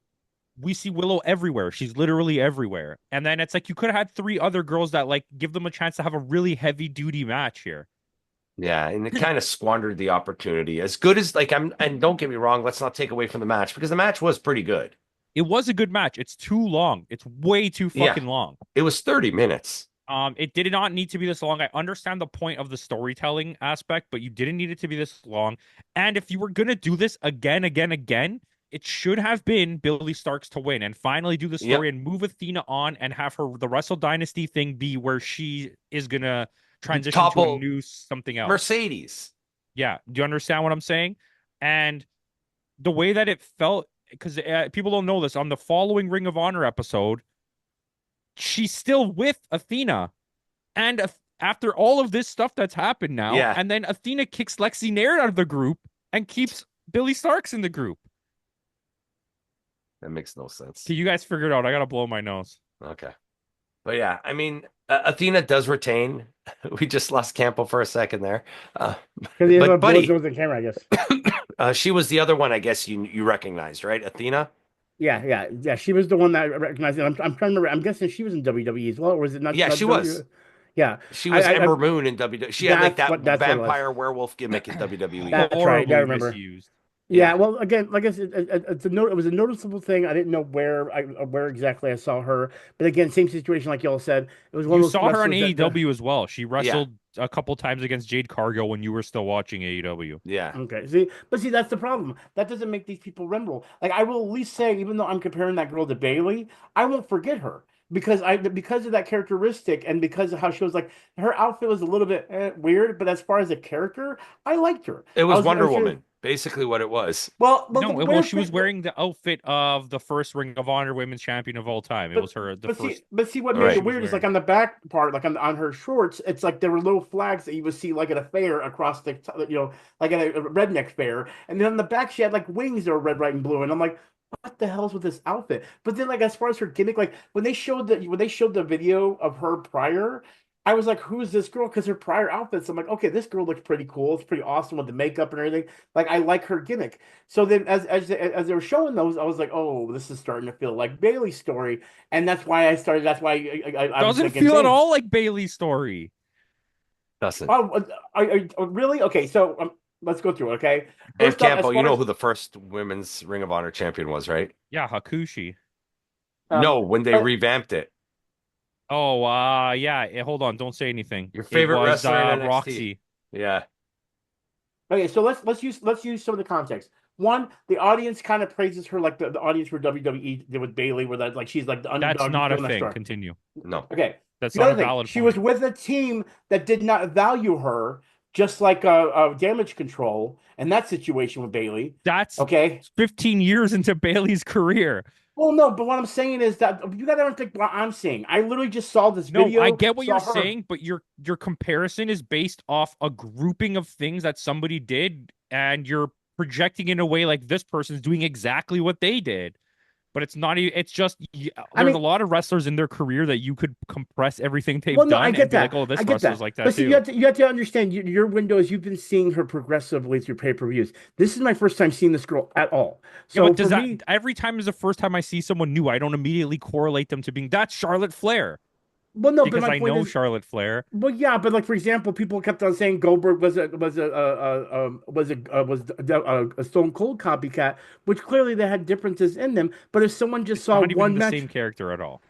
We see Willow everywhere. She's literally everywhere. And then it's like you could have had three other girls that like give them a chance to have a really heavy duty match here. yeah. And it kind of squandered the opportunity. As good as like I'm, and don't get me wrong, let's not take away from the match because the match was pretty good. It was a good match. It's too long. It's way too Yeah, fucking long. it was 30 minutes. It did not need to be this long. I understand the point of the storytelling aspect, but you didn't need it to be this long. And if you were gonna do this again, it should have been Billy Starks to win and finally do the story Yep. and move Athena on and have her the Wrestle Dynasty thing be where she is gonna transition to a Topple new something else. Mercedes. Yeah, do you understand what I'm saying? And the way that it felt, because people don't know this, on the following Ring of Honor episode, she's still with Athena. And after all of this stuff that's happened now, Yeah, and then Athena kicks Lexi Nair out of the group and keeps Billy Starks in the group. that makes no sense. Okay, you guys figure it out. I gotta blow my nose. Okay. But yeah, I mean, Athena does retain. We just lost Campo for a second there. Uh, Because he but blows buddy, over the camera, I guess. she was the other one I guess you recognized, right? Athena? Yeah. She was the one that I recognized. I'm trying to remember. I'm guessing she was in WWE as well, or was it not? Yeah, Not she was. WWE? Yeah, She was I Ember Moon in WWE. She had like that that's what it was. vampire werewolf gimmick in WWE. That's right. I Horribly remember. misused. Yeah, Yeah. well, again, like I said, it was a noticeable thing. I didn't know where exactly I saw her, but again, same situation like y'all said. It was one You of those saw her on wrestlers that, AEW as well. She Yeah. wrestled a couple times against Jade Cargill when you were still watching AEW. Yeah. okay, see, that's the problem. That doesn't make these people memorable. Like I will at least say, even though I'm comparing that girl to Bailey, I won't forget her because of that characteristic and because of how she was like her outfit was a little bit weird, but as far as a character, I liked her. It was I Wonder was Woman, basically what it was. well, No, the well, she was weird. wearing the outfit of the first Ring of Honor Women's Champion of all time. It But was her, the but first see what All made thing right. it she was weird is like wearing. on the back part, like on her shorts, it's like there were little flags that you would see like at a fair across the like at a redneck fair, and then on the back she had like wings that were red, white, and blue, and I'm like, what the hell's with this outfit? But then like as far as her gimmick, like when they showed the video of her prior. I was like, who's this girl? Because her prior outfits, I'm like, okay, this girl looks pretty cool. It's pretty awesome with the makeup and everything. Like, I like her gimmick. So then, as they were showing those, I was like, "Oh, this is starting to feel like Bailey's story," and that's why I started. That's why I was Doesn't thinking, feel at "Dang, all like Bailey's story. Doesn't. oh, really? Okay, so let's go through it. Okay, And first off, as Campo, you far know as who the first women's Ring of Honor champion was, right? Yeah, Hakushi. um, No, when they uh, revamped it. Oh, yeah. Hold on, don't say anything. Your It favorite was wrestler in NXT. Roxy. Yeah. okay, so let's use some of the context. One, the audience kind of praises her like the audience for WWE did with Bailey, where that like she's like the That's underdog not a doing that thing. star. Continue. No. Okay. That's The not other a thing, valid she point. was with a team that did not value her, just like Damage Control and that situation with Bailey. That's Okay. 15 years into Bailey's career. Well, no, but what I'm saying is that you got to think what I'm saying. I literally just saw this No, video. I get what saw you're her. saying, but your comparison is based off a grouping of things that somebody did, and you're projecting in a way like this person's doing exactly what they did. But it's not. It's just I there's a mean, lot of wrestlers in their career that you could compress everything they've well, no, I done get and be that. like, oh, I this get wrestler's that. like that But see, too. you have to understand your window is you've been seeing her progressively through pay-per-views. This is my first time seeing this girl at all. Yeah, So but for does me, that every time is the first time I see someone new, I don't immediately correlate them to being that's Charlotte Flair. Well, no, but because my I point know is, Charlotte Flair. well, yeah, but like for example, people kept on saying Goldberg was a Stone Cold copycat, which clearly they had differences in them. But if someone just It's saw not even one the match, same character at all.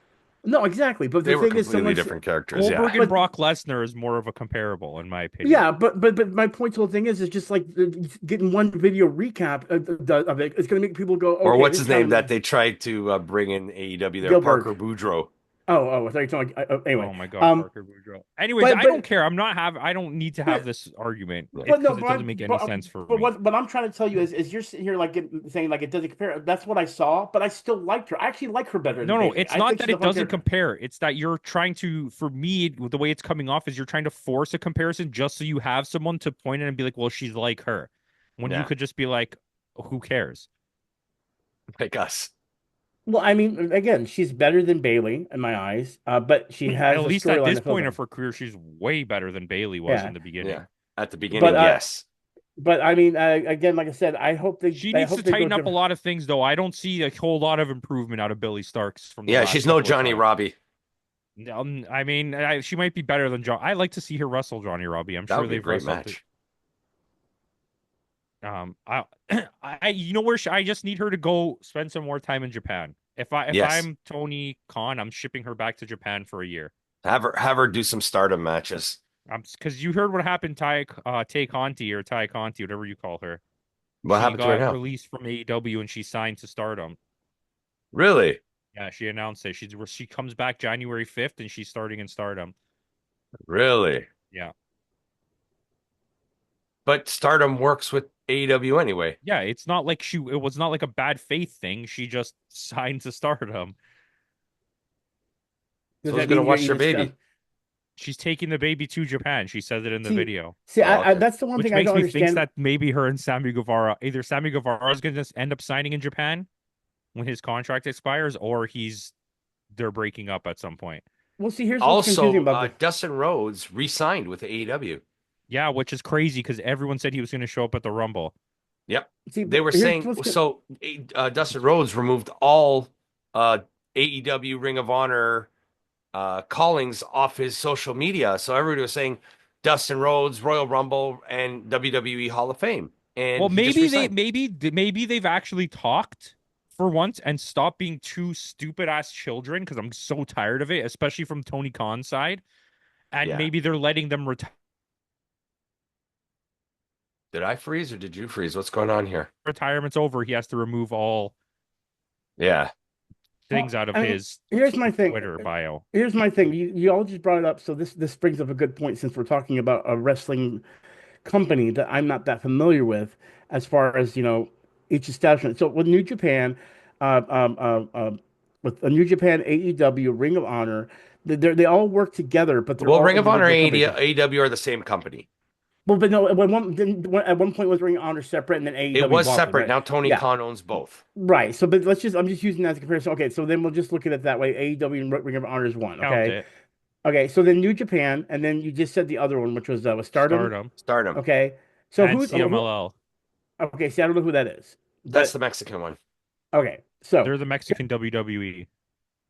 no, exactly. But They the were thing is, completely different characters. Yeah. Goldberg and but Brock Lesnar is more of a comparable, in my opinion. yeah, but my point to the whole thing is just like getting one video recap of it is going to make people go, Or okay, what's this his name that time they tried to bring in AEW there? Gilbert. Parker Boudreaux. Oh, I thought you were talking. Anyway, Oh my God, um, Parker Boudreaux. Anyways, but I don't but care. I don't need to have this argument. Yeah. It's But no, because it doesn't make any sense for but me. what I'm trying to tell you is you're sitting here like saying like it doesn't compare. That's what I saw, but I still liked her. I actually like her better than No, Bailey. it's I not think that she's a it fun doesn't character. compare. It's that you're trying to, for me, the way it's coming off is you're trying to force a comparison just so you have someone to point at and be like, well, she's like her. When you Yeah. could just be like, who cares? Like us. Well, I mean, again, she's better than Bailey in my eyes, but she At has a least at storyline this that fills point of in. her career, she's way better than Bailey was Yeah, in the beginning. Yeah. At the but beginning, yes. I mean, again, like I said, She I needs to hope they go tighten up a to. lot of things, though. I don't see a whole lot of improvement out of Billy Starks from the Yeah, last she's no couple of Johnny times. Robbie. I mean, she might be better than John. I like to see her wrestle Johnny Robbie. I'm That sure would be a they've great wrestled. match. I, you know where I just need her to go spend some more time in Japan. If Yes. I'm Tony Khan, I'm shipping her back to Japan for a year. Have her do some stardom matches. Because you heard what happened, Tay Conti or Ty Conti, whatever you call her. What She happened to her got now? released from AEW and she signed to Stardom. Really? Yeah, she announced it. She comes back January 5th and she's starting in Stardom. Really? Yeah. But stardom works with AEW anyway. Yeah, it's not like it was not like a bad faith thing. She just signed to Stardom. Does So who's that gonna mean you're watch their even stuff? baby? She's taking the baby to Japan. She says it in the See, video. see, Oh, okay. that's the one Which thing I makes don't me think understand. that maybe her and Sammy Guevara, either Sammy Guevara is going to end up signing in Japan when his contract expires, or they're breaking up at some point. Well, see, here's what's confusing Also, about this. Dustin Rhodes re-signed with AEW. Yeah, which is crazy because everyone said he was going to show up at the Rumble. Yep. See, They were here's saying what's so. Dustin Rhodes removed all AEW Ring of Honor callings off his social media. So everybody was saying Dustin Rhodes, Royal Rumble, and WWE Hall of Fame, and Well, he just resigned. maybe they've actually talked for once and stopped being two stupid ass children because I'm so tired of it, especially from Tony Khan's side. And Yeah. maybe they're letting them retire. Did I freeze or did you freeze? What's going on here? Retirement's over. He has to remove all Yeah. things well, out of I mean, his here's my thing. Twitter bio. Here's my thing. You all just brought it up, so this brings up a good point since we're talking about a wrestling company that I'm not that familiar with as far as each establishment. So with New Japan, uh, um, uh, uh, with a New Japan, AEW, Ring of Honor, they all work together, but they're Well, all Ring of Honor individual and companies. AEW are the same company. Well, but no, at one point was Ring of Honor separate, and then It AEW was bought them, separate. right? Now Tony Yeah, Khan owns both. right. So, but I'm just using that as a comparison. Okay, so then we'll just look at it that way. AEW and Ring of Honor is one. Count Okay, it. okay. So then New Japan, and then you just said the other one, which was Stardom. Stardom Stardom. Okay, so and who's who? CMLL. Okay, see, I don't know who that is, That's the but Mexican one. okay. So They're the Mexican WWE.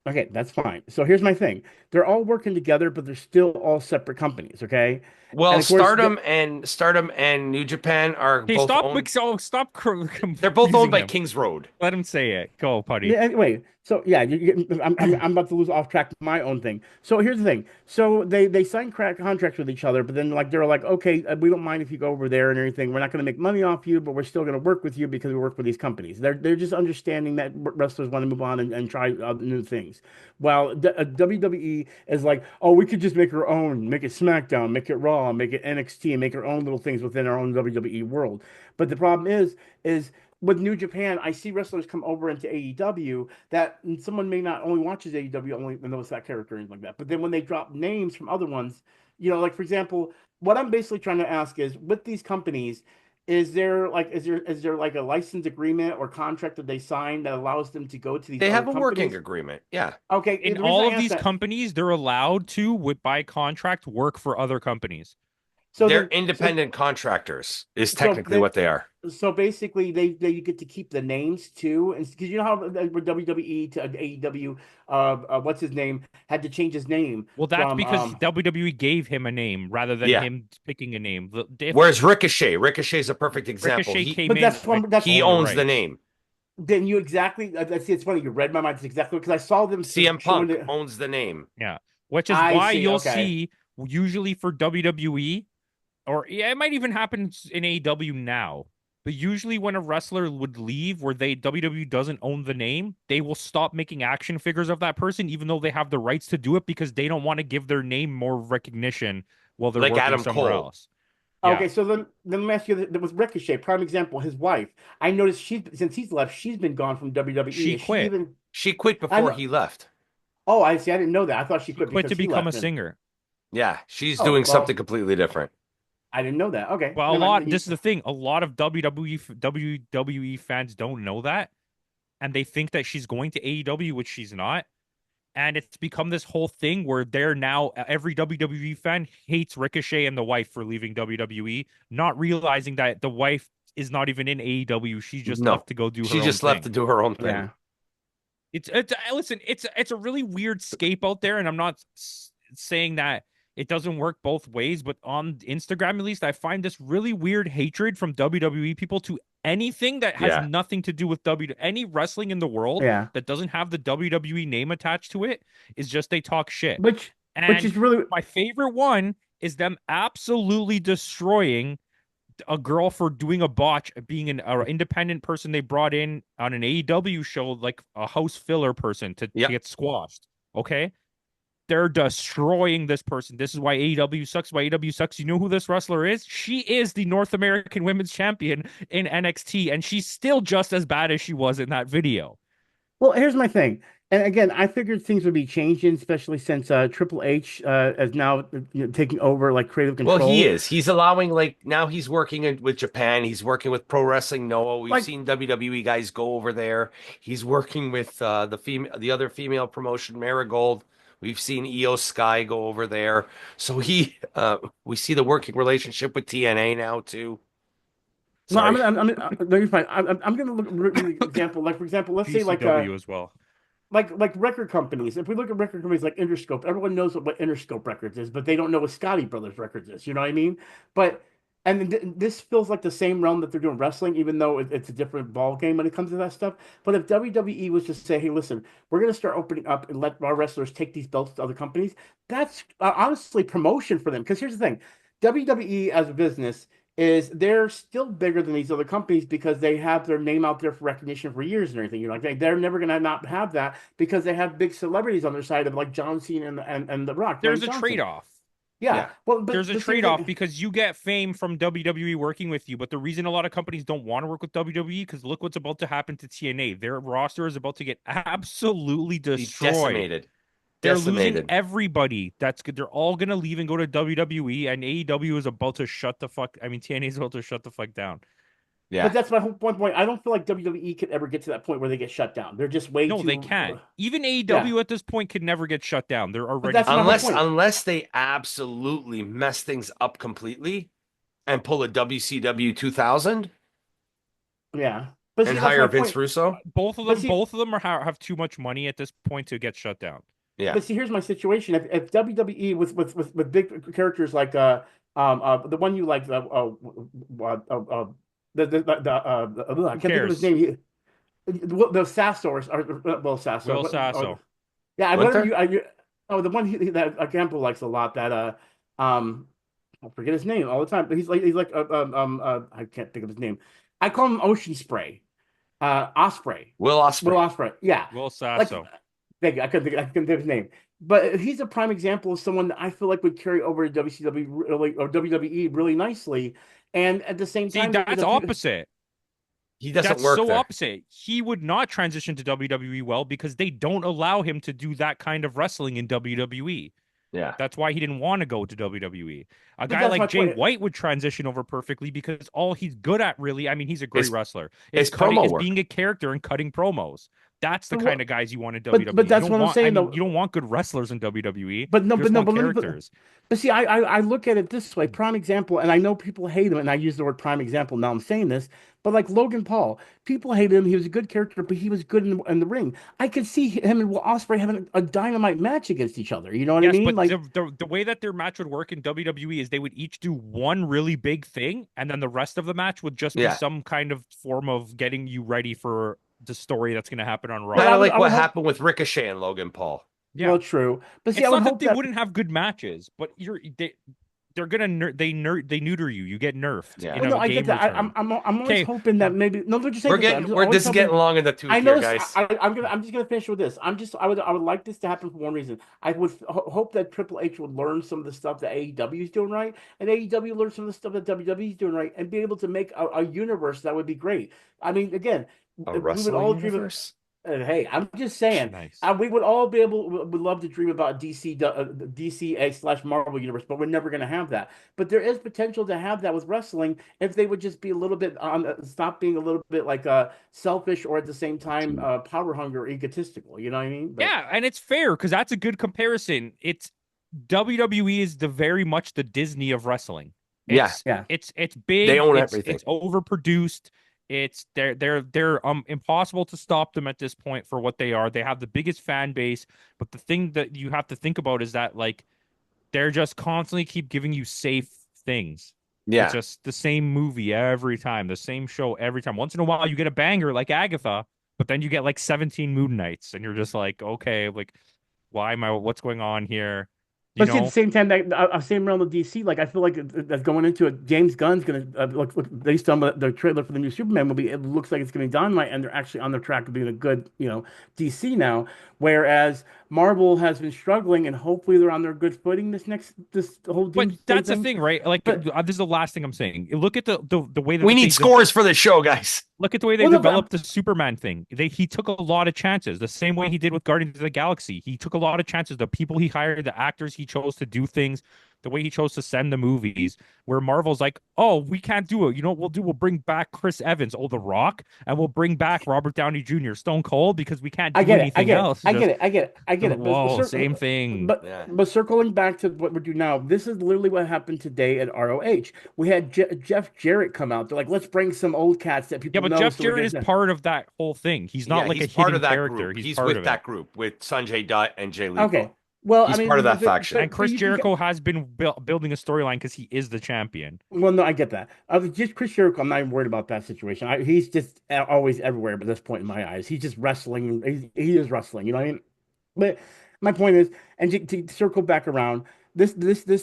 okay, that's fine. So here's my thing: they're all working together, but they're still all separate companies. Okay, and Well, of course, Stardom and New Japan are Hey, both owned. stop They're both owned confusing by him. Kings Road. Let him say it. Go, Putty. yeah, anyway, so yeah, I'm about to lose off track to my own thing. So here's the thing: so they sign crack contracts with each other, but then like they're like, okay, we don't mind if you go over there and everything. We're not going to make money off you, but we're still going to work with you because we work with these companies. They're just understanding that wrestlers want to move on and try other new things. While WWE is like, oh, we could just make our own, make it SmackDown, make it Raw, make it NXT, and make our own little things within our own WWE world. But the problem is with New Japan, I see wrestlers come over into AEW that someone may not only watches AEW only knows that character and like that. But then when they drop names from other ones, like for example, what I'm basically trying to ask is with these companies, is there like a license agreement or contract that they sign that allows them to go to these They other have a working companies? agreement. Yeah. Okay, In the reason all I of ask these that companies, they're allowed to, by contract, work for other companies. So They're then, independent contractors, is so technically then, what they are. so basically, they get to keep the names too, and because you know how WWE to AEW, what's his name, had to change his name Well, that's from because WWE gave him a name rather than Yeah. him picking a name. If Whereas Ricochet is a perfect example. Ricochet He came But in that's with one. That's he all the owns the rights. name. then you exactly. I see. It's funny. You read my mind. It's exactly because I saw them CM showing Punk it. owns the name. Yeah, which is I why see. you'll Okay. see usually for WWE, or yeah, it might even happen in AEW now. But usually when a wrestler would leave where they WWE doesn't own the name, they will stop making action figures of that person, even though they have the rights to do it because they don't want to give their name more recognition while they're Like working Adam somewhere Cole. else. Yeah. Okay. So then let me ask you. There was Ricochet, prime example. His wife. I noticed since he's left, she's been gone from WWE. She Is she quit. even? She quit I before know. he left. Oh, I see. I didn't know that. I thought she She quit quit because to he become left a him. singer. Yeah, she's Oh doing something well, completely different. I didn't know that. Okay. Well, Never mind. this is the thing. A lot of WWE fans don't know that, and they think that she's going to AEW, which she's not. And it's become this whole thing where they're now every WWE fan hates Ricochet and the wife for leaving WWE, not realizing that the wife is not even in AEW. She just No, left to go do she her own just left thing. to do her own thing. Yeah. It's listen, it's a really weird scape out there, and I'm not saying that it doesn't work both ways, but on Instagram at least, I find this really weird hatred from WWE people to anything that has Yeah. nothing to do with any wrestling in the world Yeah. that doesn't have the WWE name attached to it is just they talk shit. Which And is really my favorite one is them absolutely destroying a girl for doing a botch, being an independent person they brought in on an AEW show, like a house filler person to Yep. get squashed. Okay. They're destroying this person. This is why AEW sucks. Why AEW sucks. You know who this wrestler is? She is the North American Women's Champion in NXT, and she's still just as bad as she was in that video. Well, here's my thing. And again, I figured things would be changing, especially since Triple H is now taking over like creative Well, he control. is. He's allowing now he's working with Japan. He's working with Pro Wrestling Noah. We've Like, seen WWE guys go over there. He's working with the other female promotion, Marigold. We've seen Io Sky go over there. So we see the working relationship with TNA now too. no, Sorry. no, you're fine. I'm gonna look at an example. Like, for example, let's say GCW as well. like record companies. If we look at record companies like Interscope, everyone knows what Interscope Records is, but they don't know what Scotty Brothers Records is. You know what I mean? But this feels like the same realm that they're doing wrestling, even though it's a different ball game when it comes to that stuff. But if WWE was to say, "Hey, listen, we're going to start opening up and let our wrestlers take these belts to other companies," that's honestly promotion for them. Because here's the thing: WWE as a business is they're still bigger than these other companies because they have their name out there for recognition for years and everything. You know, like they're never gonna not have that because they have big celebrities on their side of like John Cena and The Rock, Dwayne There's a Johnson. trade-off. Yeah, Yeah. well, There's a but see, trade-off because you get fame from WWE working with you, but the reason a lot of companies don't want to work with WWE because look what's about to happen to TNA. Their roster is about to get absolutely Be destroyed. decimated. They're losing Decimated. everybody. That's good. They're all gonna leave and go to WWE, and AEW is about to shut the fuck. I mean, TNA is about to shut the fuck down. but Yeah. that's my whole point. I don't feel like WWE could ever get to that point where they get shut down. They're just way No, they too. can't. Even Yeah, AEW at this point could never get shut down. They're but already that's my whole fucked. point. Unless they absolutely mess things up completely and pull a WCW 2000 Yeah, but and see, that's my hire Vince point. Russo. But see, Both of them have too much money at this point to get shut down. Yeah. But see, here's my situation. If WWE with big characters like the one you like I Who can't think of his cares? name. The Sassors are well Sasso. Will Sasso. Yeah, whatever Gunther? oh the one that Campo likes a lot that I forget his name all the time. But he's like I can't think of his name. I call him Ocean Spray. Osprey. Will Will Ospreay. Osprey. Yeah. Will Like Sasso. thank you. I couldn't think of his name. But he's a prime example of someone that I feel like would carry over to WCW really, or WWE really nicely. And at the same See, time, there's that's a few. opposite. He doesn't That's work so there. opposite. He would not transition to WWE well because they don't allow him to do that kind of wrestling in WWE. Yeah. That's why he didn't want to go to WWE. A But guy that's my like Jay point. White would transition over perfectly because all he's good at really, I mean, he's a great It's wrestler, it's promo is work. being a character and cutting promos. That's the kind of guys you want in WWE. But You that's don't what I'm want, I saying mean, though. you don't want good wrestlers in WWE. But no, You just but want let me, characters. but see, I look at it this way. Prime example, and I know people hate him, and I use the word prime example. Now I'm saying this, but like Logan Paul, people hated him. He was a good character, but he was good in the ring. I could see him and Will Ospreay having a dynamite match against each other. You know what I Yes, mean? but Like, the way that their match would work in WWE is they would each do one really big thing, and then the rest of the match would just be Yeah. some kind of form of getting you ready for the story that's going to happen on Raw. Kind of like I what would hope. happened with Ricochet and Logan Paul. Yeah, Well, true, but see, I it's would not that hope they that. wouldn't have good matches, but they're gonna they neuter you. You get nerfed Yeah. in Well, a no, I get game that. return. I'm always Okay, hoping that maybe no, don't just say We're that. I'm getting just we're always this is getting hoping. long in the tooth I here, know. guys. I'm just gonna finish with this. I would like this to happen for one reason. I would hope that Triple H would learn some of the stuff that AEW is doing right, and AEW learn some of the stuff that WWE is doing right, and be able to make a universe that would be great. I mean, again, A we would wrestling all dream of. universe? Hey, I'm just saying, nice. we would all be able, would love to dream about DC Marvel universe, but we're never going to have that. But there is potential to have that with wrestling if they would just be a little bit on, stop being a little bit like selfish or at the same time power hungry or egotistical. You know what I mean? But Yeah, and it's fair because that's a good comparison. It's WWE is the very much the Disney of wrestling. Yeah. yeah, It's They big. own everything. It's overproduced. It's they're impossible to stop them at this point for what they are. They have the biggest fan base, but the thing that you have to think about is that like they're just constantly keep giving you safe things. It's Yeah. just the same movie every time, the same show every time. Once in a while you get a banger like Agatha, but then you get like 17 Moon Knights and you're just like, okay, like why am I what's going on here? You but see, at the know? same time, that same realm of DC, like I feel like that's going into it. James Gunn's gonna based on the trailer for the new Superman movie, it looks like it's gonna be dynamite, and they're actually on their track of being a good, DC now. Whereas Marvel has been struggling, and hopefully they're on their good footing this whole But Doomsday that's the thing. thing, right? Like But this is the last thing I'm saying. Look at the way We that need scores for the show, guys. look at the way they well, no, but developed the Superman thing. He took a lot of chances, the same way he did with Guardians of the Galaxy. He took a lot of chances. The people he hired, the actors he chose to do things, the way he chose to send the movies. Where Marvel's like, oh, we can't do it. You know what we'll do? We'll bring back Chris Evans, The Rock, and we'll bring back Robert Downey Jr., Stone Cold, because we can't I do get it. I anything get it. else. I get Just it. I get it. I get it. whoa, same thing. Yeah. But circling back to what we're doing now, this is literally what happened today at ROH. We had Jeff Jarrett come out. They're like, let's bring some old cats that Yeah, people but know. Jeff So we're Jarrett is gonna. part of that whole thing. He's not Yeah, like a he's part hidden of that character. group. He's He's part with of it. that group with Sanjay Dutt and Jay Okay. Lethal. Well, He's I mean, part of that faction. And Chris you Jericho has been building a storyline because he is the champion. well, no, I get that. Just Chris Jericho, I'm not even worried about that situation. He's just always everywhere. But at this point in my eyes, he's just wrestling. He is wrestling. You know what I mean? But my point is, and to circle back around, this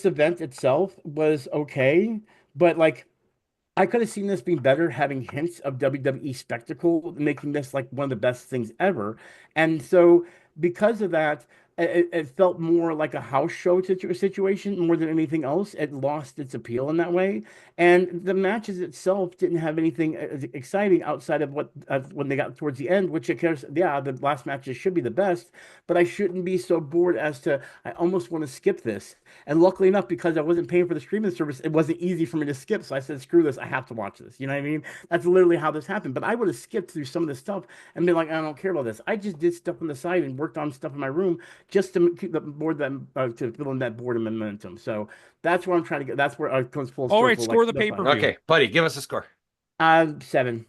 event itself was okay, but like I could have seen this being better, having hints of WWE spectacle, making this like one of the best things ever. And so, because of that, it felt more like a house show situation more than anything else. It lost its appeal in that way. And the matches itself didn't have anything exciting outside of what when they got towards the end, which of course, yeah, the last matches should be the best, but I shouldn't be so bored as to I almost want to skip this. And luckily enough, because I wasn't paying for the streaming service, it wasn't easy for me to skip. So I said, screw this. I have to watch this. You know what I mean? That's literally how this happened. But I would have skipped through some of this stuff and been like, I don't care about this. I just did stuff on the side and worked on stuff in my room just to keep the board that to fill in that board of momentum. So that's where I'm trying to get. That's where it comes full circle. All right, score the that's fine. pay-per-view. Okay, buddy, give us a score. 7.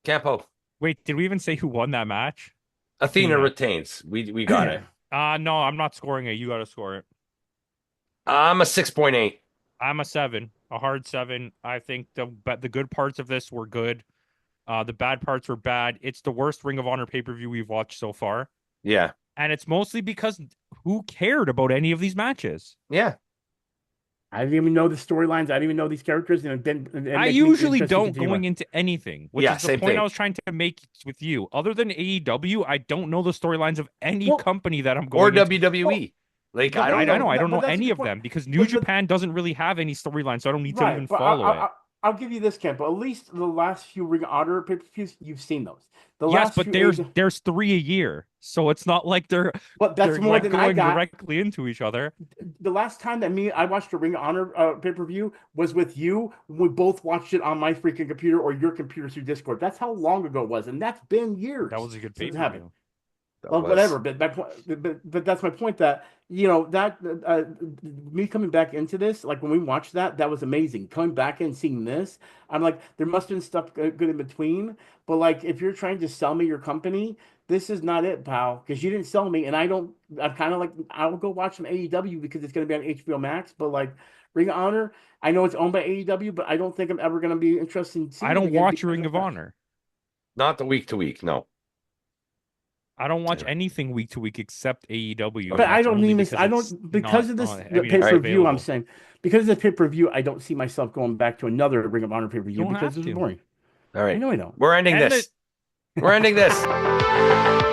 Campo. Wait, did we even say who won that match? Athena retains. We got it. No, I'm not scoring it. You got to score it. I'm a 6.8. I'm a 7, a hard 7. I think the good parts of this were good. The bad parts were bad. It's the worst Ring of Honor pay-per-view we've watched so far. Yeah. And it's mostly because who cared about any of these matches? Yeah. I didn't even know the storylines. I didn't even know these characters. And I usually don't going into anything, which Yeah, is the same point thing. I was trying to make with you. Other than AEW, I don't know the storylines of any company that I'm Or going into. WWE. Like, I I don't know. know. I don't know But that's any the of point. them because New Japan doesn't really have any storylines, so I don't need to even But follow it. I'll give you this, Camp. But at least the last few Ring of Honor pay-per-views, you've seen those. The Yes, last but few there's 3 a year, so it's not like but that's they're more like than I going got. directly into each other. The last time that I watched a Ring of Honor pay-per-view was with you. We both watched it on my freaking computer or your computer through Discord. That's how long ago it was, and that's been That years was a good since it happened. pay-per-view. That Well, was. whatever. But my point, but that's my point. That that me coming back into this, like when we watched that, that was amazing. Coming back and seeing this, I'm like, there must have been stuff good in between. But like, if you're trying to sell me your company, this is not it, pal. Because you didn't sell me, and I don't. I'm kind of like, I'll go watch some AEW because it's going to be on HBO Max. But like, Ring of Honor, I know it's owned by AEW, but I don't think I'm ever going to be interested in seeing I it don't again watch because Ring of that. Honor. Not the week to week, no. I don't watch Yeah. anything week to week except AEW, But and I that's don't only mean this. because I it's don't because of this the I mean, it's pay-per-view. I'm available. saying because of the pay-per-view, I don't see myself going back to another Ring of Honor You pay-per-view don't because have it's to. boring. All I right. know I don't. We're ending End this. it. We're ending this.